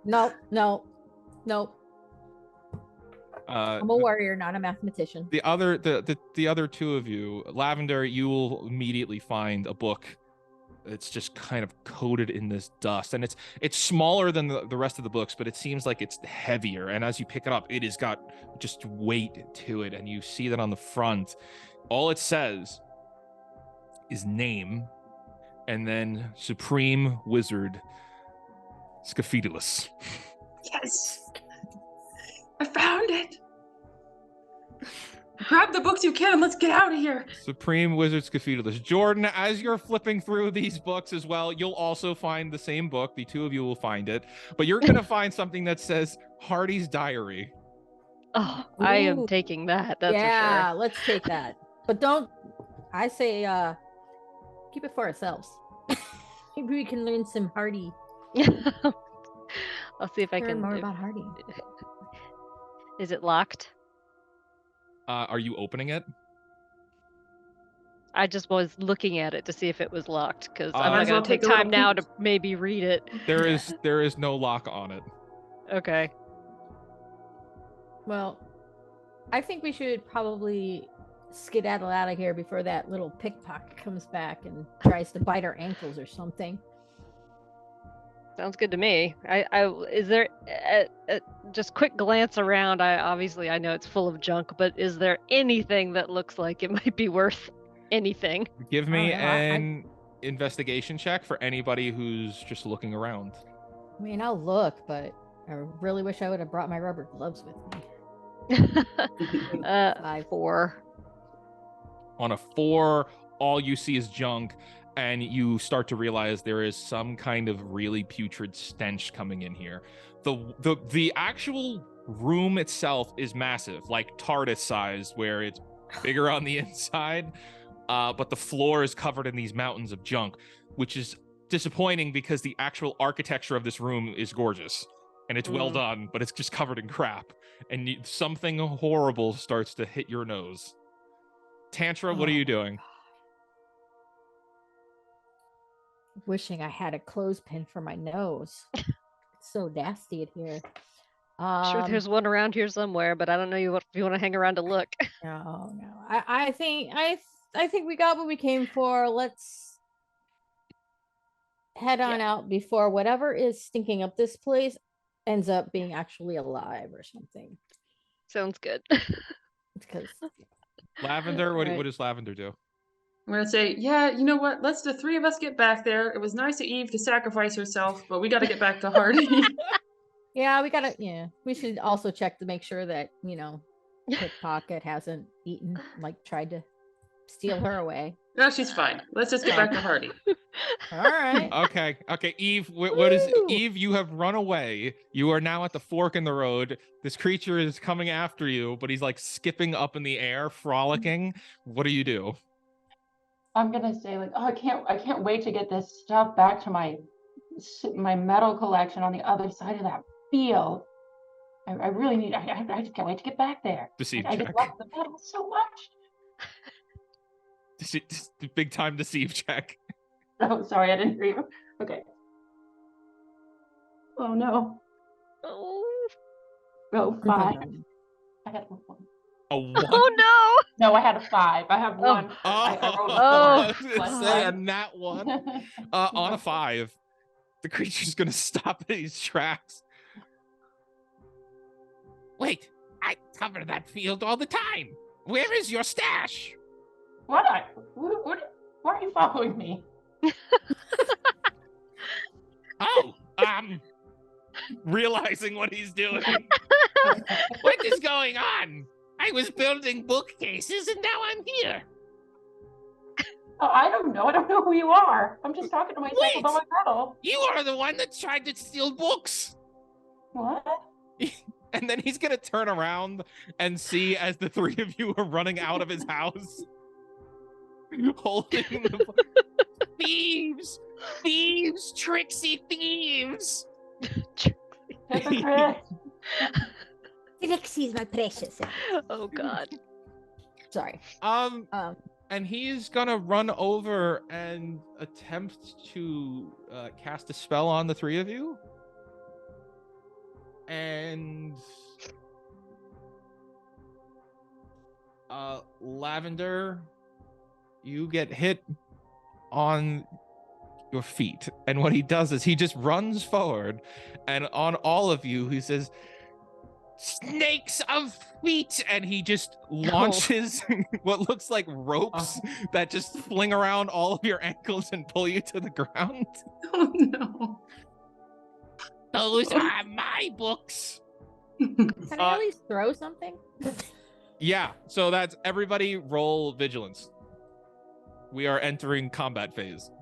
Nope. I'm a warrior, not a mathematician. The other two of you, Lavender, you will immediately find a book that's just kind of coated in this dust, and it's smaller than the rest of the books, but it seems like it's heavier, and as you pick it up, it has got just weight to it, and you see that on the front all it says is name and then Supreme Wizard Scaphedulus. Yes. I found it. Grab the books you can and let's get out of here. Supreme Wizard Scaphedulus. Jordan, as you're flipping through these books as well, you'll also find the same book. The two of you will find it, but you're going to find something that says Hardy's Diary. Oh, I am Ooh. taking that. That's yeah, for let's take that. But don't. I say, keep it for ourselves. Maybe we can learn some Hardy. sure. I'll see if I Learn can. more about Hardy. Is it locked? Are you opening it? I just was looking at it to see if it was locked because Might I'm not as well going to take take a little time now peek. to maybe read it. There is no lock on it. Okay. Well, I think we should probably skedaddle out of here before that little pickpocket comes back and tries to bite our ankles or something. Sounds good to me. I is there just quick glance around? I know it's full of junk, but is there anything that looks like it might be worth anything? Give me Oh, no, I- an investigation check for anybody who's just looking around. I mean, I'll look, but I really wish I would have brought my rubber gloves with me. 4. On a 4, all you see is junk, and you start to realize there is some kind of really putrid stench coming in here. The actual room itself is massive, like TARDIS sized, where it's bigger on the inside, but the floor is covered in these mountains of junk, which is disappointing because the actual architecture of this room is gorgeous and it's well done, but it's just covered in crap. And something horrible starts to hit your nose. Tantra, what are you doing? Wishing I had a clothespin for my nose. It's so nasty in here. Sure, there's one around here somewhere, but I don't know if you want to hang around to look. No. I think we got what we came for. Let's head on out before whatever is stinking up this place ends up being actually alive or something. Sounds good. Because Lavender, what Right. does Lavender do? I'm gonna say, yeah, you know what? Let's the three of us get back there. It was nice of Eve to sacrifice herself, but we got to get back to Hardy. yeah, we should also check to make sure that, Pickpocket hasn't tried to steal her away. No, she's fine. Let's just get back to Hardy. All right. Okay, Eve, what is Eve? You have run away. You are now at the fork in the road. This creature is coming after you, but he's like skipping up in the air, frolicking. What do you do? I'm gonna say like, oh, I can't wait to get this stuff back to my metal collection on the other side of that field. I really need. I just can't wait to get back there. Deceive I check. just love the metal so much. Big time deceive check. Oh, sorry, I didn't hear you. Okay. Oh no. Oh, Oh, 5. I had one. A 1? oh no! No, I had a 5. I have one. I rolled a 4. I was gonna Plus say a 1. nat 1. On a 5, the creature's gonna stop in his tracks. Wait, I cover that field all the time. Where is your stash? What? Why are you following me? Oh, realizing what he's doing. What is going on? I was building bookcases and now I'm here. Oh, I don't know. I don't know who you are. I'm just talking to myself Wait. about my metal. You are the one that tried to steal books. What? And then he's gonna turn around and see as the three of you are running out of his house, holding the thieves, tricksy thieves. Hypocrite. Alexis, my precious. Oh god. Sorry. And he's gonna run over and attempt to cast a spell on the three of you. And Lavender, you get hit on your feet. And what he does is he just runs forward, and on all of you, he says, "Snakes of feet," and he just launches what looks like ropes that just fling around all of your ankles and pull you to the ground. Oh no. Those are my books. Can I at least throw something? Yeah, so that's everybody roll vigilance. We are entering combat phase.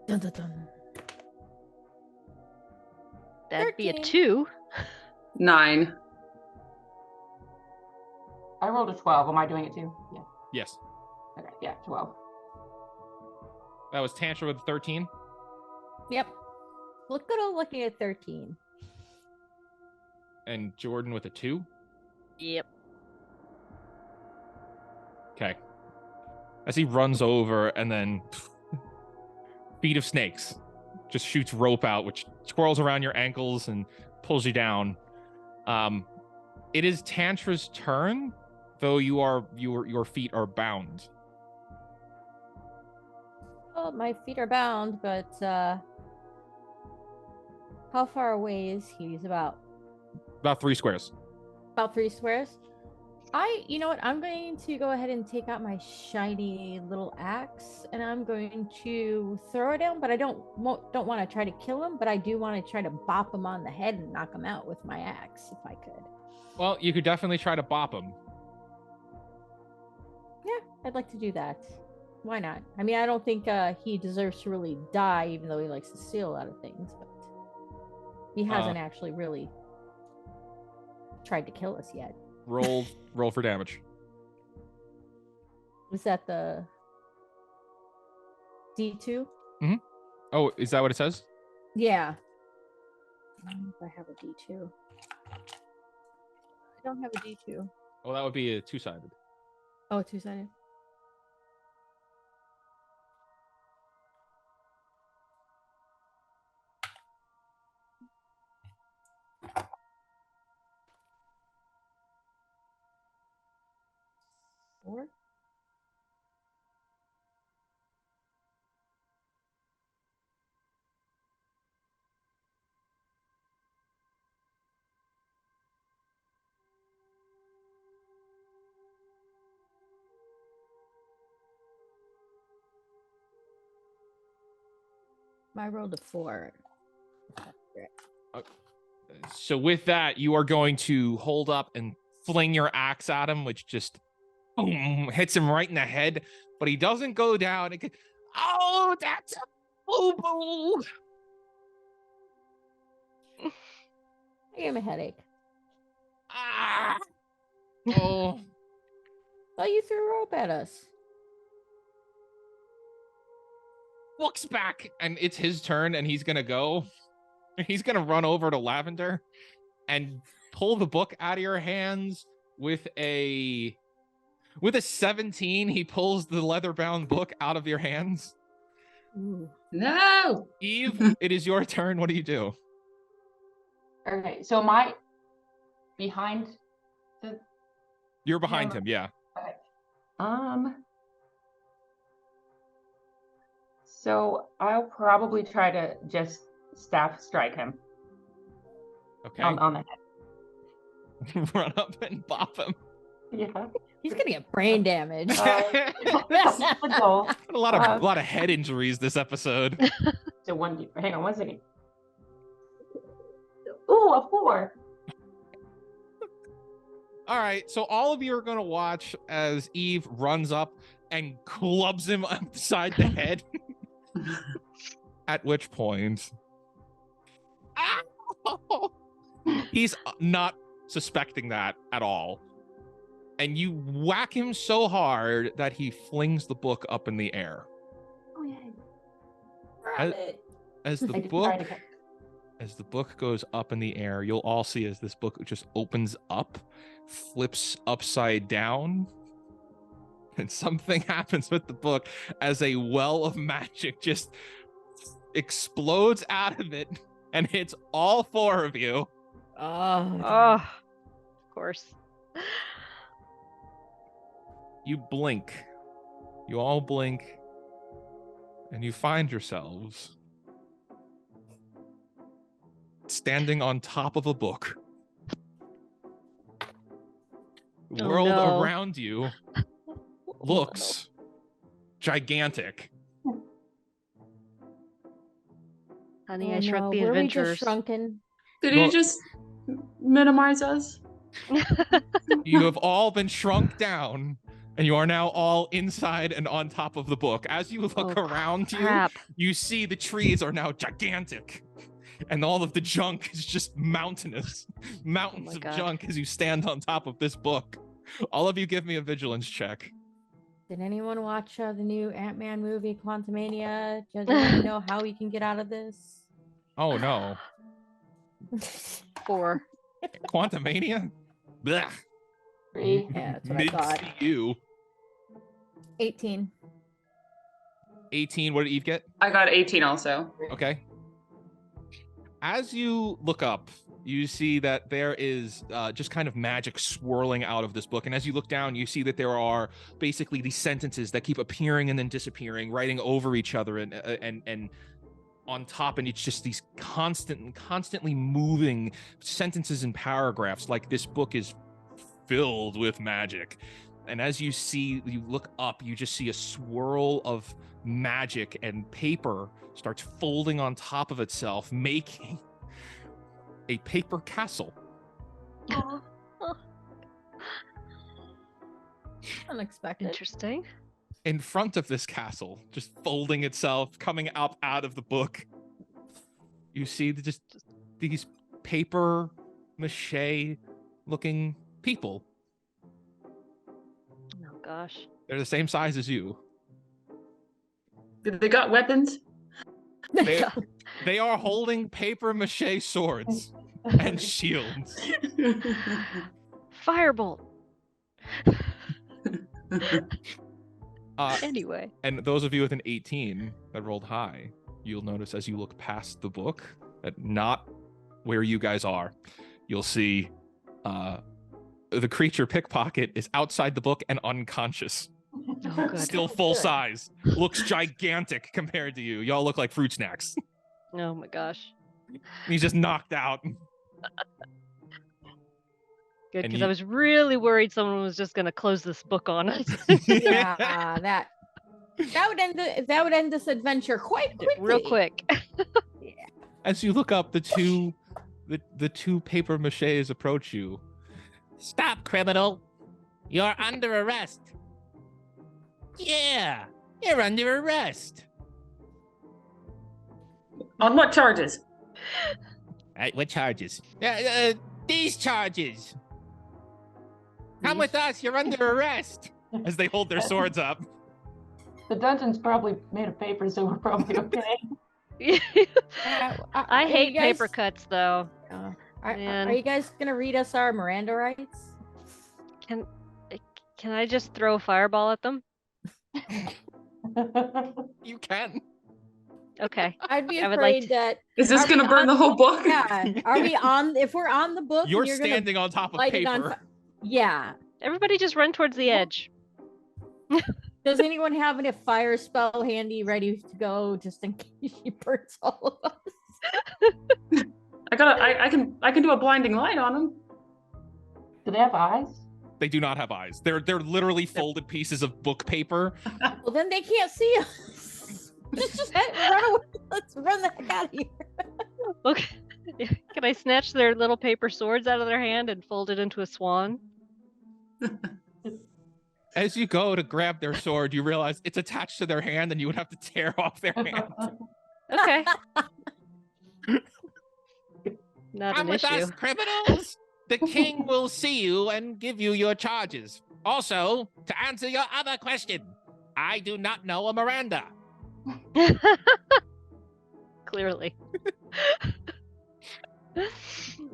Dun, dun, dun. That'd be a 13. 2. 9. I rolled a 12. Am I doing it too? Yeah. Yes, Okay. Yeah, 12. that was Tantra with 13. Yep. Look good old looking at 13. And Jordan with a 2. Yep. Okay. As he runs over and then feet of snakes just shoots rope out, which twirls around your ankles and pulls you down. It is Tantra's turn, though your feet are bound. Well, my feet are bound, but how far away is he? He's about 3 squares. 3 squares. You know what? I'm going to go ahead and take out my shiny little axe, and I'm going to throw it at him. But I don't want to try to kill him, but I do want to try to bop him on the head and knock him out with my axe, if I could. Well, you could definitely try to bop him. Yeah, I'd like to do that. Why not? I mean, I don't think he deserves to really die, even though he likes to steal a lot of things. But he hasn't actually really tried to kill us yet. Roll for damage. Was that the D2? Mhm. Oh, is that what it says? Yeah. I don't know if I have a D2. I don't have a D2. Oh, that would be a two-sided. Oh, two-sided. Four. I rolled a 4. So with that, you are going to hold up and fling your axe at him, which just boom, hits him right in the head, but he doesn't go down. Oh, that's a boo-boo. I gave him a headache. Ah. Oh. Oh, you threw a rope at us. Looks back, and it's his turn, and he's gonna go. He's gonna run over to Lavender and pull the book out of your hands with a 17. He pulls the leather-bound book out of your hands. Ooh. No. Eve, it is your turn. What do you do? Okay, so my behind the You're behind him, yeah. okay. So I'll probably try to just staff strike him Okay. on the head. Run up and bop him. Yeah. He's gonna get brain damage. The goal. A lot of head injuries this episode. So hang on 1 second. Ooh, a 4. All right, so all of you are going to watch as Eve runs up and clubs him upside the head. At which point, ow! He's not suspecting that at all. And you whack him so hard that he flings the book up in the air. Oh yeah. As the book goes up in the air, you'll all see as this book just opens up, flips upside down, and something happens with the book as a well of magic just explodes out of it and hits all 4 of you. Oh. Of course. You blink. You all blink, and you find yourselves standing on top of a book. The world no. around you looks gigantic. Honey, Oh, I shrunk no. the Were we adventurers. just shrunken? Did Well- he just minimize us? You have all been shrunk down, and you are now all inside and on top of the book. As you look Oh, around crap. you see the trees are now gigantic, and all of the junk is just mountainous. Mountains my of God. junk as you stand on top of this book. All of you give me a vigilance check. Did anyone watch the new Ant-Man movie, Quantumania? Does anyone know how we can get out of this? Oh no. 4. Quantumania? Blech. 3. Yeah, that's what I thought. Mid-CU. 18. 18, what did Eve get? I got 18 also. Okay. As you look up, you see that there is just kind of magic swirling out of this book. And as you look down, you see that there are basically these sentences that keep appearing and then disappearing, writing over each other and on top. And it's just these constantly moving sentences and paragraphs, like this book is filled with magic. And as you look up, you just see a swirl of magic, and paper starts folding on top of itself, making a paper castle. Unexpected. Interesting. In front of this castle, just folding itself, coming up out of the book, you see just these paper mache looking people. Oh gosh. They're the same size as you. Did they got weapons? They, they are holding paper mache swords and shields. Firebolt. Uh, Anyway. and those of you with an 18 that rolled high, you'll notice as you look past the book that not where you guys are, you'll see the creature pickpocket is outside the book and unconscious. Oh, good. Still full size. Looks gigantic compared to you. Y'all look like fruit snacks. Oh my gosh. He's just knocked out. Good, And because you- I was really worried someone was just going to close this book on us. Yeah, that would end this adventure quite quickly. Real quick. As you look up, the two paper maches approach you. Stop, criminal. You're under arrest. Yeah, you're under arrest. On what charges? What charges? These charges. Come with us. You're under arrest. As they hold their swords up. The dungeon's probably made of paper, so we're probably okay. I hate you guys- paper cuts, though. Man. Are you guys gonna read us our Miranda rights? Can I just throw a fireball at them? You can. Okay. I'd be I would like afraid that. Is this Are going to we burn on- the whole book? Yeah. Are we on? If we're on the book, You're and you're gonna standing on top of light it on paper. yeah. Everybody just run towards the edge. Does anyone have a fire spell handy, ready to go, just in case she burns all of us? I can do a blinding light on them. Do they have eyes? They do not have eyes. They're literally folded pieces of book paper. Well, then they can't see us. just run away. Let's run the heck out of here. Okay. Can I snatch their little paper swords out of their hand and fold it into a swan? As you go to grab their sword, you realize it's attached to their hand and you would have to tear off their hand. Okay. Not Come an with issue. us, criminals. The king will see you and give you your charges. Also, to answer your other question, I do not know a Miranda. Clearly.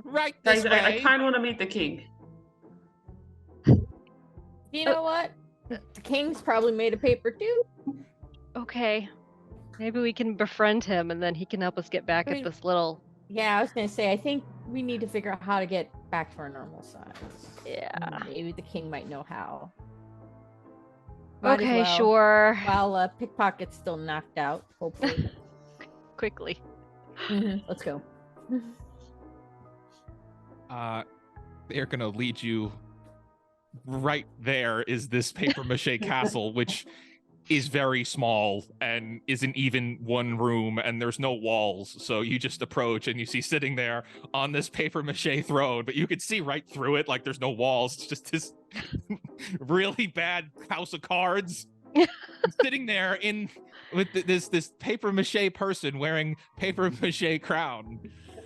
Right Guys, this I way. kind of want to meet the king. You know what? The king's probably made of paper too. Okay. Maybe we can befriend him and then he can help us get back Wait. at this little. Yeah, I was gonna say. I think we need to figure out how to get back to our normal size. Yeah. Maybe the king might know how. Might as Okay, well. sure. While pickpocket's still knocked out, hopefully. Quickly. Let's go. They're gonna lead you. Right there is this paper mache castle, which is very small and isn't even one room, and there's no walls. So you just approach and you see sitting there on this paper mache throne, but you could see right through it, like there's no walls. It's just this really bad house of cards sitting there in with this paper mache person wearing paper mache crown.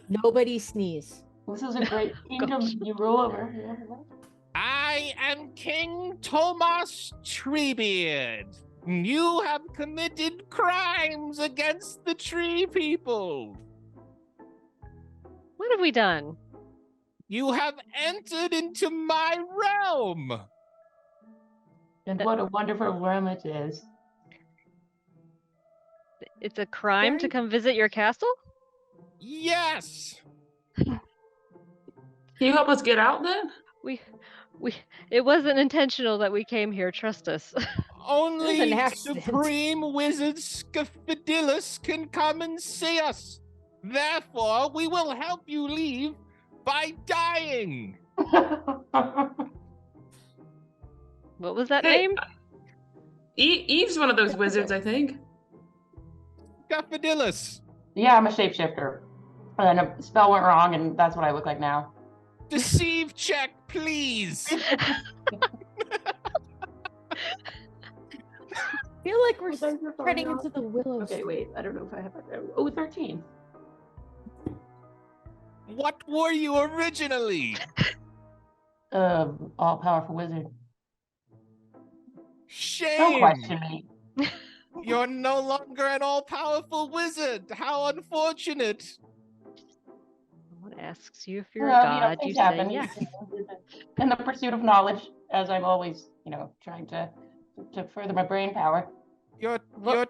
Nobody sneeze. This is a great kingdom you rule over. Yeah. I am King Tomas Treebeard. You have committed crimes against the tree people. What have we done? You have entered into my realm. And what a wonderful realm it is. It's a crime to Very- come visit your castle? Yes. Can you help us get out then? We it wasn't intentional that we came here, trust us. Only an accident. Supreme Wizard Scuffadillus can come and see us. Therefore, we will help you leave by dying. What was that Hey, name? Eve's one of those wizards, I think. Scuffadillus. Yeah, I'm a shapeshifter. And a spell went wrong, and that's what I look like now. Deceive check, please. I feel like we're spreading into the willows. Okay, wait. I don't know if I have it. Oh, 13. What were you originally? All-powerful wizard. Shame. Don't question me. You're no longer an all-powerful wizard. How unfortunate. Someone asks you if you're a Well, god, you things say happen. yes. In the pursuit of knowledge, as I'm always, trying to further my brain power. You're What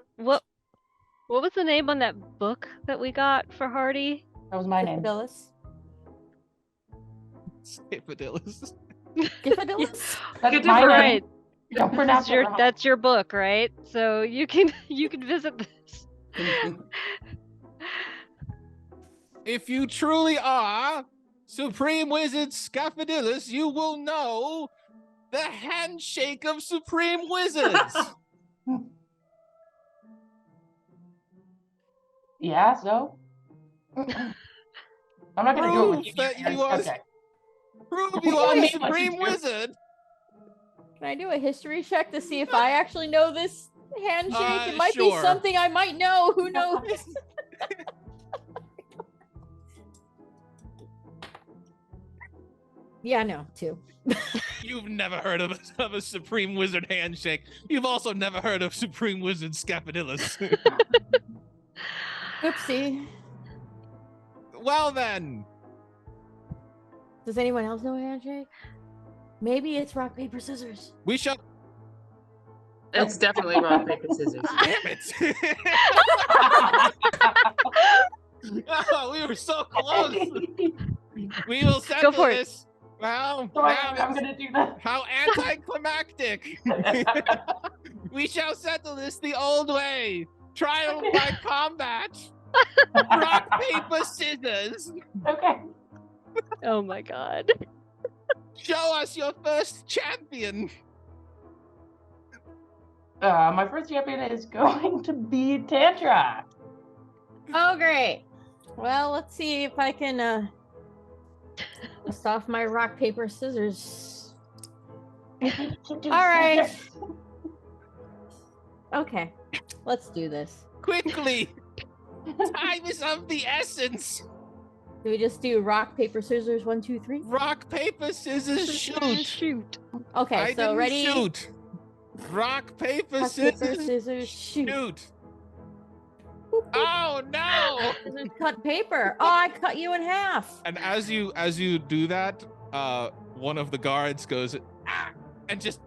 was the name on that book that we got for Hardy? That was my name. Diffidillus. Skippadillas. Diffidillus? That's Good my for name. Right. Don't pronounce it wrong. That's your book, right? So you can visit this. If you truly are Supreme Wizard Scaphadillus, you will know the handshake of Supreme Wizards. Yeah, so? I'm not going to do it with you. Prove that you are- Okay. Prove you What are do a you mean, what you Supreme do? Wizard. Can I do a history check to see if I actually know this handshake? It might be Sure. something I might know. Who knows? Yeah, no, 2. You've never heard of a Supreme Wizard handshake. You've also never heard of Supreme Wizard Scaphadillus. Oopsie. Well then, Does anyone else know a handshake? Maybe it's rock, paper, scissors. we shall. It's definitely rock, paper, scissors. Damn it! Oh, we were so close. We will settle for it. this. Well, So now I'm going to do that. how anticlimactic. We shall settle this the old way. Trial by combat. Rock, paper, scissors. Okay. Oh my god. Show us your first champion. My first champion is going to be Tantra. Oh, great. Well, let's see if I can dust off my rock, paper, scissors. All right. Okay, let's do this. Quickly. Time is of the essence. Do we just do rock, paper, scissors? 1, 2, 3. Rock, paper, scissors, shoot. Shoot. Okay, I so didn't ready? shoot. Rock, paper, Rock, paper, scissors, scissors, shoot. shoot. Boop, boop. Oh no! Scissors, cut paper. Oh, I cut you in half. And as you do that, one of the guards goes ah, and just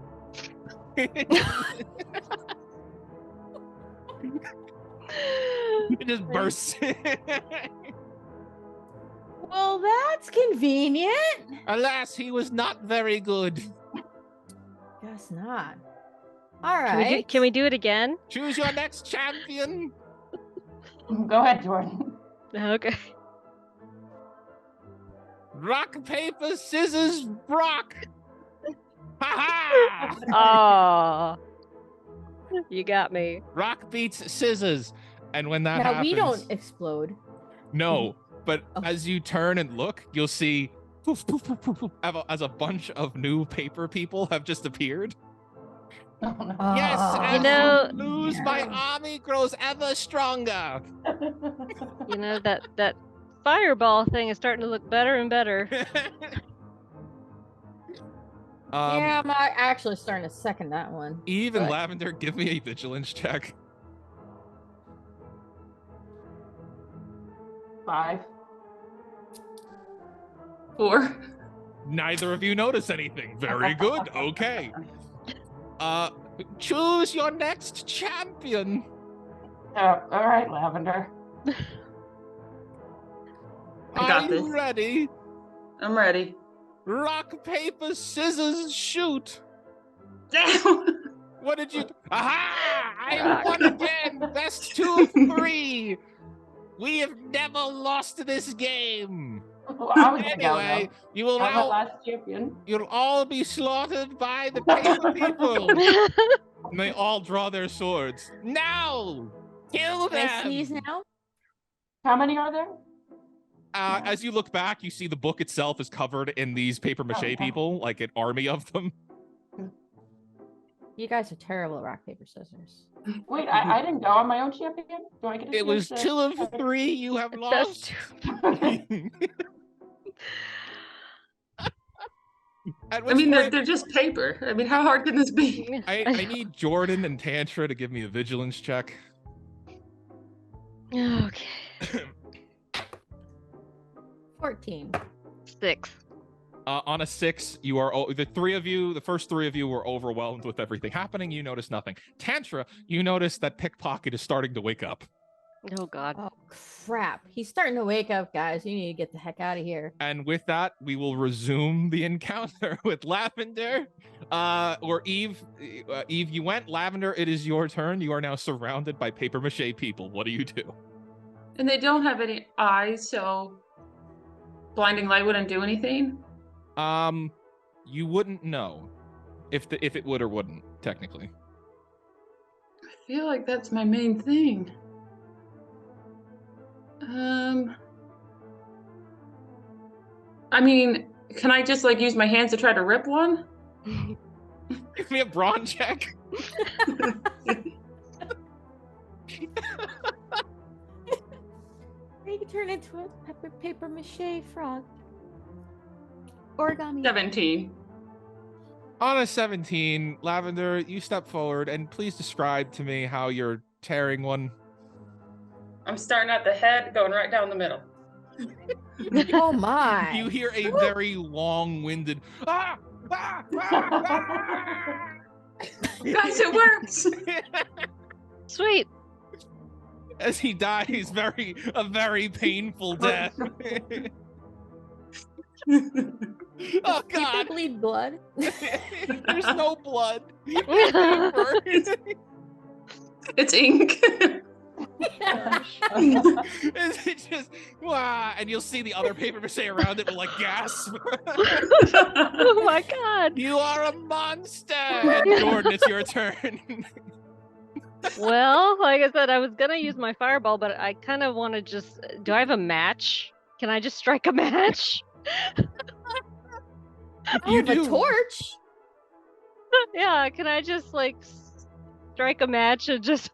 it just bursts. Well, that's convenient. Alas, he was not very good. Guess not. All Can we, right. can we do it again? Choose your next champion. Go ahead, Jordan. Okay. Rock, paper, scissors, rock. Ha ha! Oh, you got me. Rock beats scissors, and when that Now happens, we don't explode. no. But Oh. as you turn and look, you'll see poof, poof, poof, poof, poof, as a bunch of new paper people have just appeared. Oh, no. Yes, Oh. as You know- you lose, my army grows ever stronger. You know that fireball thing is starting to look better and better. Yeah, I'm actually starting to second that one. Eve and but- Lavender, give me a vigilance check. 5. 4. Neither of you notice anything. Very good. Okay. Choose your next champion. All right, Lavender. I got Are this. you ready? I'm ready. Rock, paper, scissors, shoot. Damn. What did you? Aha! I Rock. won again. Best 2 of 3. We have never lost this game. Well, I was Anyway, you will I'm the now. last champion. You'll all be slaughtered by the paper people. And they all draw their swords. Now, kill Can I them. sneeze now? How many are there? As you look back, you see the book itself is covered in these paper mache okay. people, like an army of them. You guys are terrible at rock, paper, scissors. Wait, I didn't go. I'm my own champion. Do I get a It was chance 2 of 3 you have Best lost. to- At I which mean, point, they're just paper. I mean, how hard can this be? I need Jordan and Tantra to give me a vigilance check. Okay. 14. 6. On a 6, you are the first three of you were overwhelmed with everything happening. You notice nothing. Tantra, you notice that Pickpocket is starting to wake up. Oh God. Oh, crap. He's starting to wake up, guys. You need to get the heck out of here. And with that, we will resume the encounter with Lavender. Or Eve. Eve, you went. Lavender, it is your turn. You are now surrounded by paper mache people. What do you do? And they don't have any eyes, so blinding light wouldn't do anything. You wouldn't know if it would or wouldn't, technically. I feel like that's my main thing. I mean, can I just like use my hands to try to rip one? Give me a brawn check. You can turn into a paper mache frog. Origami. 17. On a 17, Lavender, you step forward and please describe to me how you're tearing one. I'm starting at the head, going right down the middle. Oh my. You hear a very long-winded ah! Ah! Ah! Ah! Guys, it works! Sweet. As he dies a very painful death. Oh Did they God! bleed blood? There's no blood. It's ink. Is it just and you'll see the other paper mache around it will like gasp. Oh my God. You are a monster. And Jordan, it's your turn. Well, like I said, I was gonna use my fireball, but I kind of want to just. Do I have a match? Can I just strike a match? I have a torch. Yeah, can I just like strike a match and just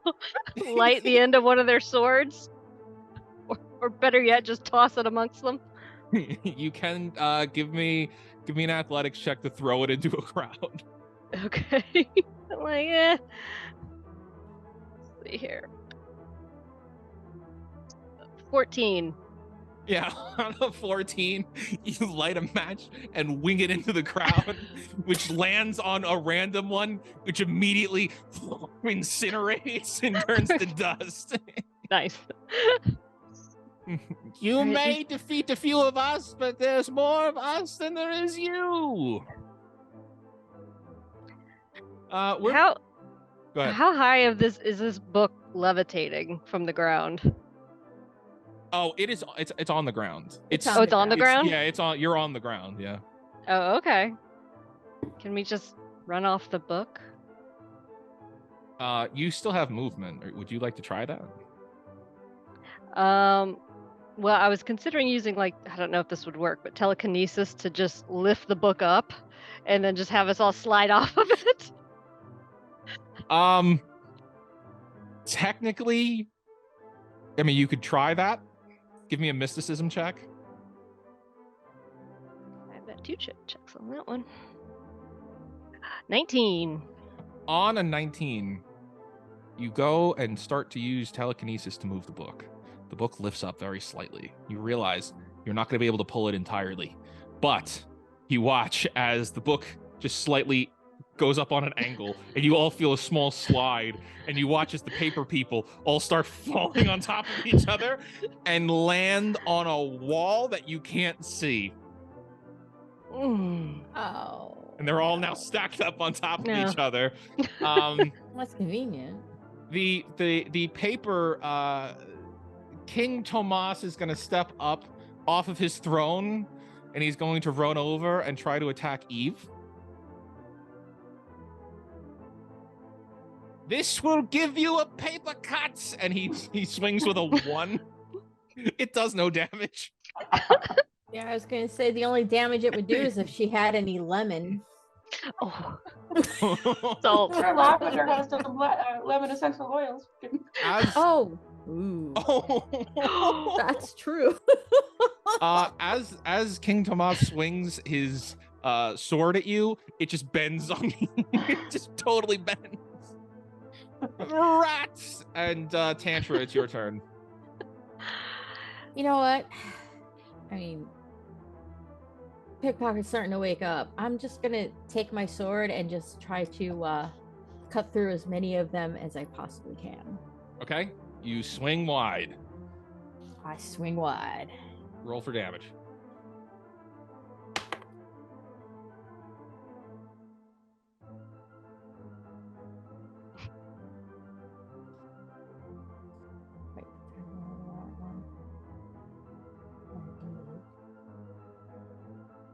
light the end of one of their swords? Or better yet, just toss it amongst them? You can give me an athletics check to throw it into a crowd. Okay. I'm like, Let's see here. 14. Yeah, on a 14, you light a match and wing it into the crowd, which lands on a random one, which immediately incinerates and turns to dust. Nice. You may defeat a few of us, but there's more of us than there is you. How Go ahead. how high is this book levitating from the ground? Oh, it is. It's on the ground. It's Oh, it's on the ground? Yeah, it's on. You're on the ground. Yeah. Oh, okay. Can we just run off the book? You still have movement. Would you like to try that? Well, I was considering using I don't know if this would work, but telekinesis to just lift the book up and then just have us all slide off of it. Technically, I mean, you could try that. Give me a mysticism check. I bet 2 checks on that one. 19. On a 19, you go and start to use telekinesis to move the book. The book lifts up very slightly. You realize you're not going to be able to pull it entirely, but you watch as the book just slightly goes up on an angle and you all feel a small slide, and you watch as the paper people all start falling on top of each other and land on a wall that you can't see. Oh. And they're all now stacked up on top of No. each other. That's convenient. The paper King Tomas is going to step up off of his throne, and he's going to run over and try to attack Eve. This will give you a paper cut, and he swings with a 1. It does no damage. Yeah, I was going to say the only damage it would do is if she had any lemon. Oh. Salt. Her lavender has some lemon essential oils. As, Oh. Ooh. oh. That's true. As King Tomas swings his sword at you, it just bends on you. It just totally bends. Rats! And Tantra, it's your turn. You know what? I mean, pickpocket's starting to wake up. I'm just gonna take my sword and just try to cut through as many of them as I possibly can. Okay, you swing wide. I swing wide. Roll for damage. Wait,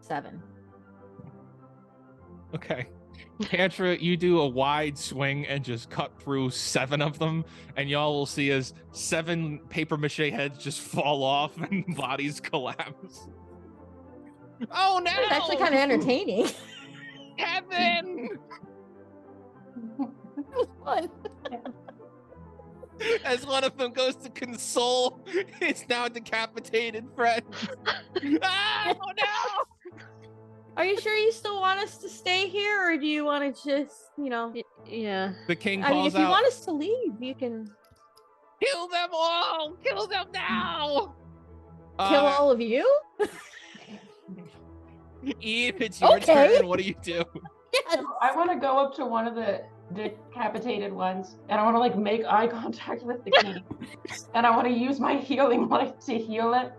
7. Okay. Tantra, you do a wide swing and just cut through 7 of them, and y'all will see as 7 paper mache heads just fall off and bodies collapse. Oh no! It's actually kind of entertaining. Kevin! It was fun. As one of them goes to console his now decapitated friend. Ah, oh no! Are you sure you still want us to stay here, or do you want to just, Yeah. The king I mean, calls if you out, want us to leave, you can kill them all! Kill them now! kill all of you? Eve, it's your Okay. turn. What do you do? Yes. I want to go up to one of the decapitated ones, and I want to like make eye contact with the king, and I want to use my healing light to heal it.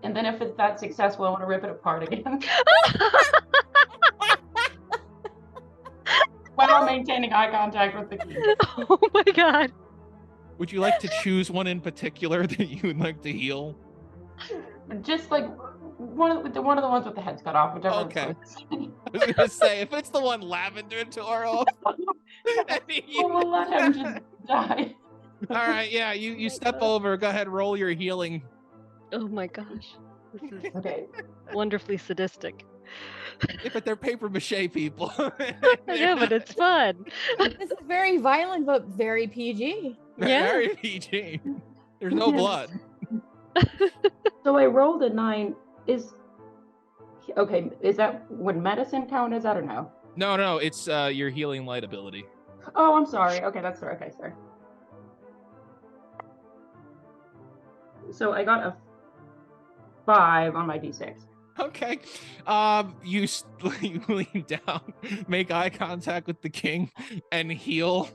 And then if it's that successful, I want to rip it apart again. While maintaining eye contact with the king. Oh my god. Would you like to choose one in particular that you would like to heal? Just like one of the ones with the heads cut off, whichever. Okay. I was gonna say, if it's the one Lavender tore off, We'll let him just die. All right, yeah, you step over. Go ahead, roll your healing. Oh my gosh. This is Okay. wonderfully sadistic. Yeah, but they're paper mache people. I know, but it's fun. This is very violent, but very PG. Yeah. Very PG. There's no blood. So I rolled a 9. Is that would medicine count as that or no? No, it's your healing light ability. Oh, I'm sorry. Okay, that's sorry. Okay, sorry. So I got a 5 on my d6. Okay. You lean down, make eye contact with the king, and heal.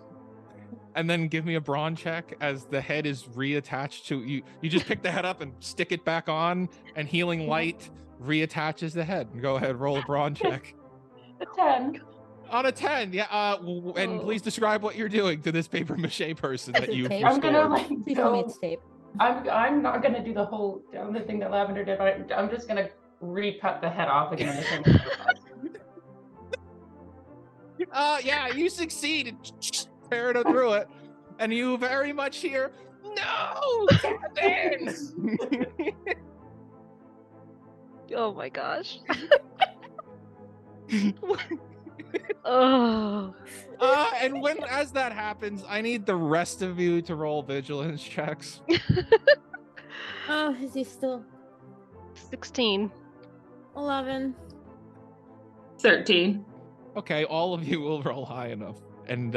And then give me a brawn check as the head is reattached to you. You just pick the head up and stick it back on, and healing light reattaches the head. Go ahead, roll a brawn check. A 10. On a 10, yeah. And please describe what you're doing to this paper mache person that you Okay. I'm gonna restored. Please tell me it's tape. I'm not gonna do the whole the thing that Lavender did. I'm just gonna recut the head off again. Yeah, you succeeded. Tear it through it, and you very much hear, "No, Kevin!" Oh my gosh. Oh. And as that happens, I need the rest of you to roll vigilance checks. Oh, is he still 16. 11? 13. Okay, all of you will roll high enough. And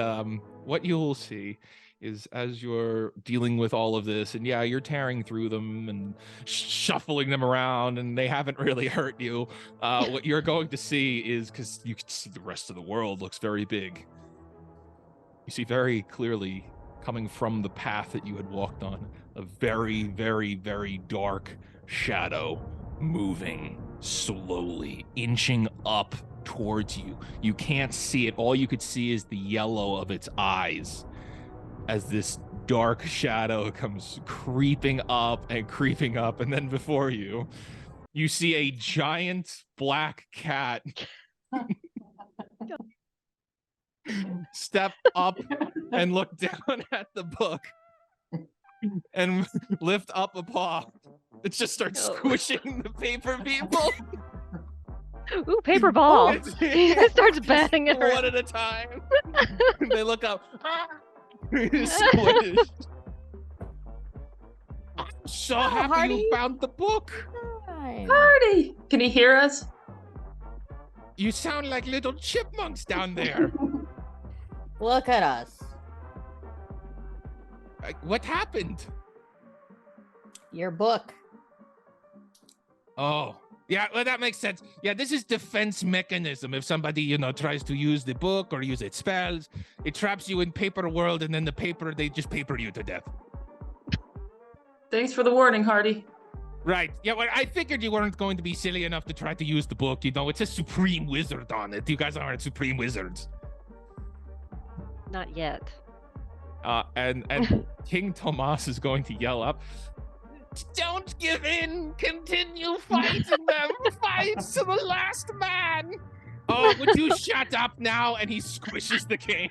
what you will see is as you're dealing with all of this, and yeah, you're tearing through them and shuffling them around, and they haven't really hurt you. What you're going to see is, because you can see the rest of the world looks very big. You see very clearly, coming from the path that you had walked on, a very, very, very dark shadow moving slowly, inching up towards you. You can't see it. All you could see is the yellow of its eyes as this dark shadow comes creeping up, and then before you, you see a giant black cat step up and look down at the book and lift up a paw. It just starts Oh. squishing the paper people. Ooh, paper ball. He starts batting it one around. at a time. They look up. Squished. So happy Hardy. you found the book. Hi. Party! Can he hear us? You sound like little chipmunks down there. Look at us. What happened? Your book. Oh, yeah, well, that makes sense. Yeah, this is defense mechanism. If somebody, tries to use the book or use its spells, it traps you in paper world, and then they just paper you to death. Thanks for the warning, Hardy. Right. Yeah, well, I figured you weren't going to be silly enough to try to use the book. It says Supreme Wizard on it. You guys aren't Supreme Wizards. Not yet. And King Tomas is going to yell up, "Don't give in! Continue fighting them! Fight to the last man!" Oh, would you shut up now? And he squishes the king.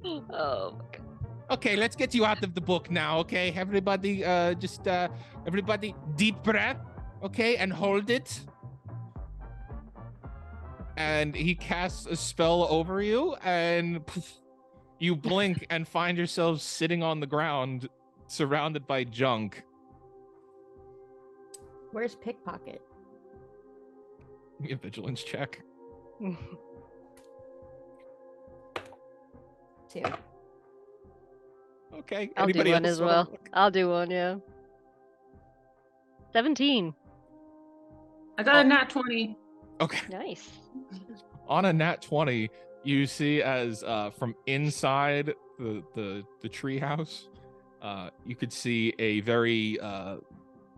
Oh, my God. Okay, let's get you out of the book now, okay? Everybody, everybody deep breath, okay? And hold it. And he casts a spell over you, and poof, you blink and find yourselves sitting on the ground, surrounded by junk. Where's Pickpocket? Give me a vigilance check. 2. Okay. I'll do Anybody one else as wanna well. look? I'll do one, yeah. 17. I got a nat 20. Okay. Nice. On a nat 20, you see as from inside the treehouse, you could see a very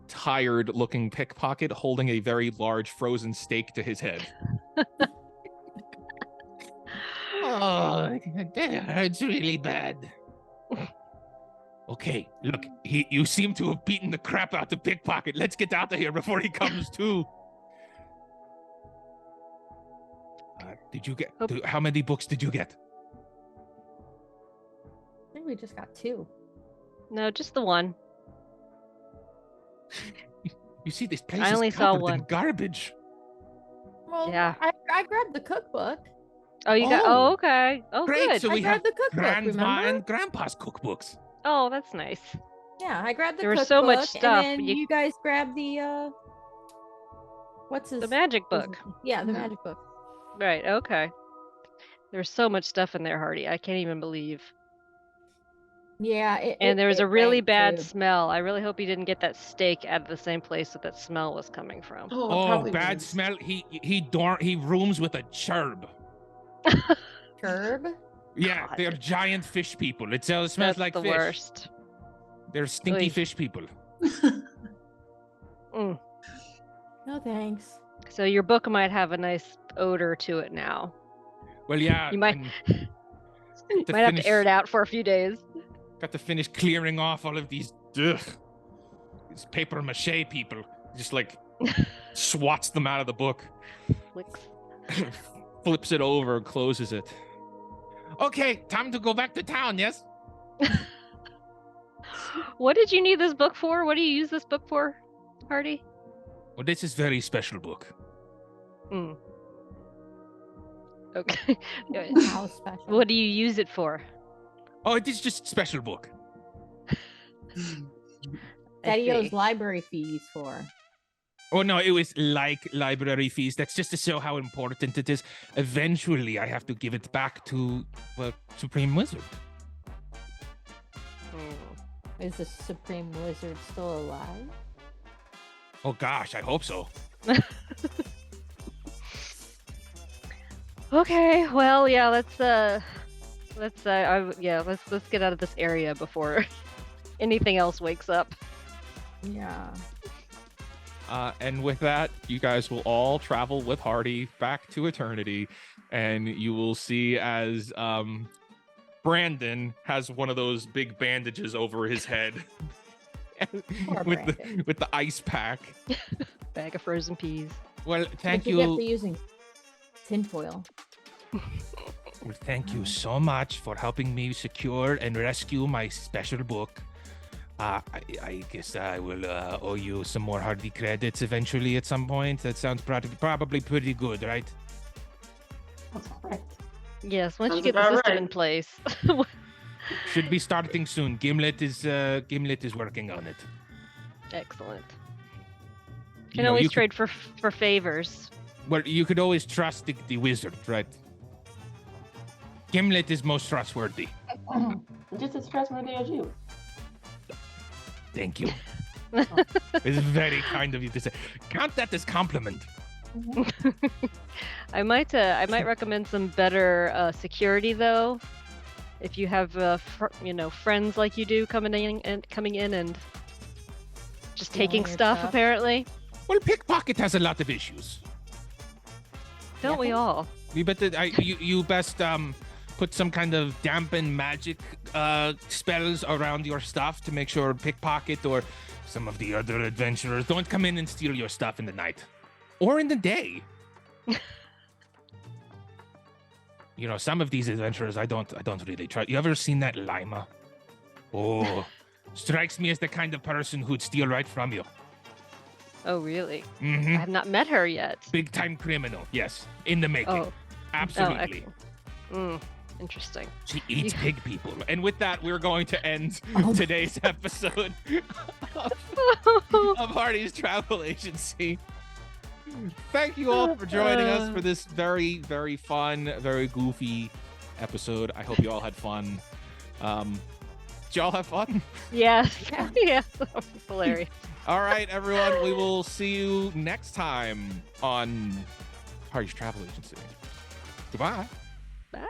tired looking pickpocket holding a very large frozen steak to his head. Oh, that hurts really bad. Okay, look, you seem to have beaten the crap out of Pickpocket. Let's get out of here before he comes to. Did you get? How many books did you get? I think we just got 2. No, just the one. You see, this place I is only saw covered in one. garbage. Well, Yeah. I grabbed the cookbook. Oh, you got. Oh. Oh, okay. Oh, Great, good. so we I have grabbed the cookbook, Grandma remember? and Grandpa's cookbooks. Oh, that's nice. Yeah, I grabbed the There was cookbook. so much stuff, And then you guys grabbed the what's his The magic what's book. his- Yeah, the Mhm. magic book. Right. Okay. There's so much stuff in there, Hardy. I can't even believe. Yeah, And there was a really rained, bad too. smell. I really hope you didn't get that steak out of the same place that smell was coming from. Oh, it Oh, probably bad was. smell. He rooms with a cherb. Curb. Yeah, God. they're giant fish people. It smells That's like the fish. worst. They're stinky Oy. fish people. Mm. No thanks. So your book might have a nice odor to it now. Well, yeah. You might- and You to might have to air it finish- out for a few days. Got to finish clearing off all of these paper mache people. Just like swats them out of the book, Licks. flips it over, closes it. Okay, time to go back to town, yes? What did you need this book for? What do you use this book for, Hardy? Well, this is very special book. Mm. Okay. How special. What do you use it for? Oh, it is just special book. Daddy I owes see. library fees for. Oh no, it was like library fees. That's just to show how important it is. Eventually, I have to give it back to Supreme Wizard. Mm. Is the Supreme Wizard still alive? Oh gosh, I hope so. Okay, well, yeah, let's get out of this area before anything else wakes up. Yeah. And with that, you guys will all travel with Hardy back to Eternity, and you will see as Brandon has one of those big bandages over his head Poor with Brandon. with the ice pack. Bag of frozen peas. Well, thank Don't forget you. for using tinfoil. Well, thank you so much for helping me secure and rescue my special book. I guess I will owe you some more Hardy credits eventually at some point. That sounds probably pretty good, right? That's correct. Yes, once you Sounds get the about system right. in place. Should be starting soon. Gimlet is working on it. Excellent. Can know, always you trade for favors. Well, you could always trust the wizard, right? Gimlet is most trustworthy. Just as trustworthy as you. Thank you. It's very kind of you to say. Count that as compliment. I might recommend some better security though. If you have friends like you do coming in and just Stealing taking your stuff, stuff. apparently. Well, pickpocket has a lot of issues. Don't we all? You best put some kind of dampen magic spells around your stuff to make sure pickpocket or some of the other adventurers don't come in and steal your stuff in the night or in the day. You know, some of these adventurers I don't really trust. You ever seen that Lima? Oh, strikes me as the kind of person who'd steal right from you. Oh, really? I Mm-hmm. have not met her yet. Big time criminal. Yes, in the making. Oh, Absolutely. interesting. She eats pig people. And with that, we're going to end today's episode of Hardy's Travel Agency. Thank you all for joining us for this very, very fun, very goofy episode. I hope you all had fun. Did y'all have fun? Yes. Yeah. Hilarious. All right, everyone. We will see you next time on Hardy's Travel Agency. Goodbye. Bye.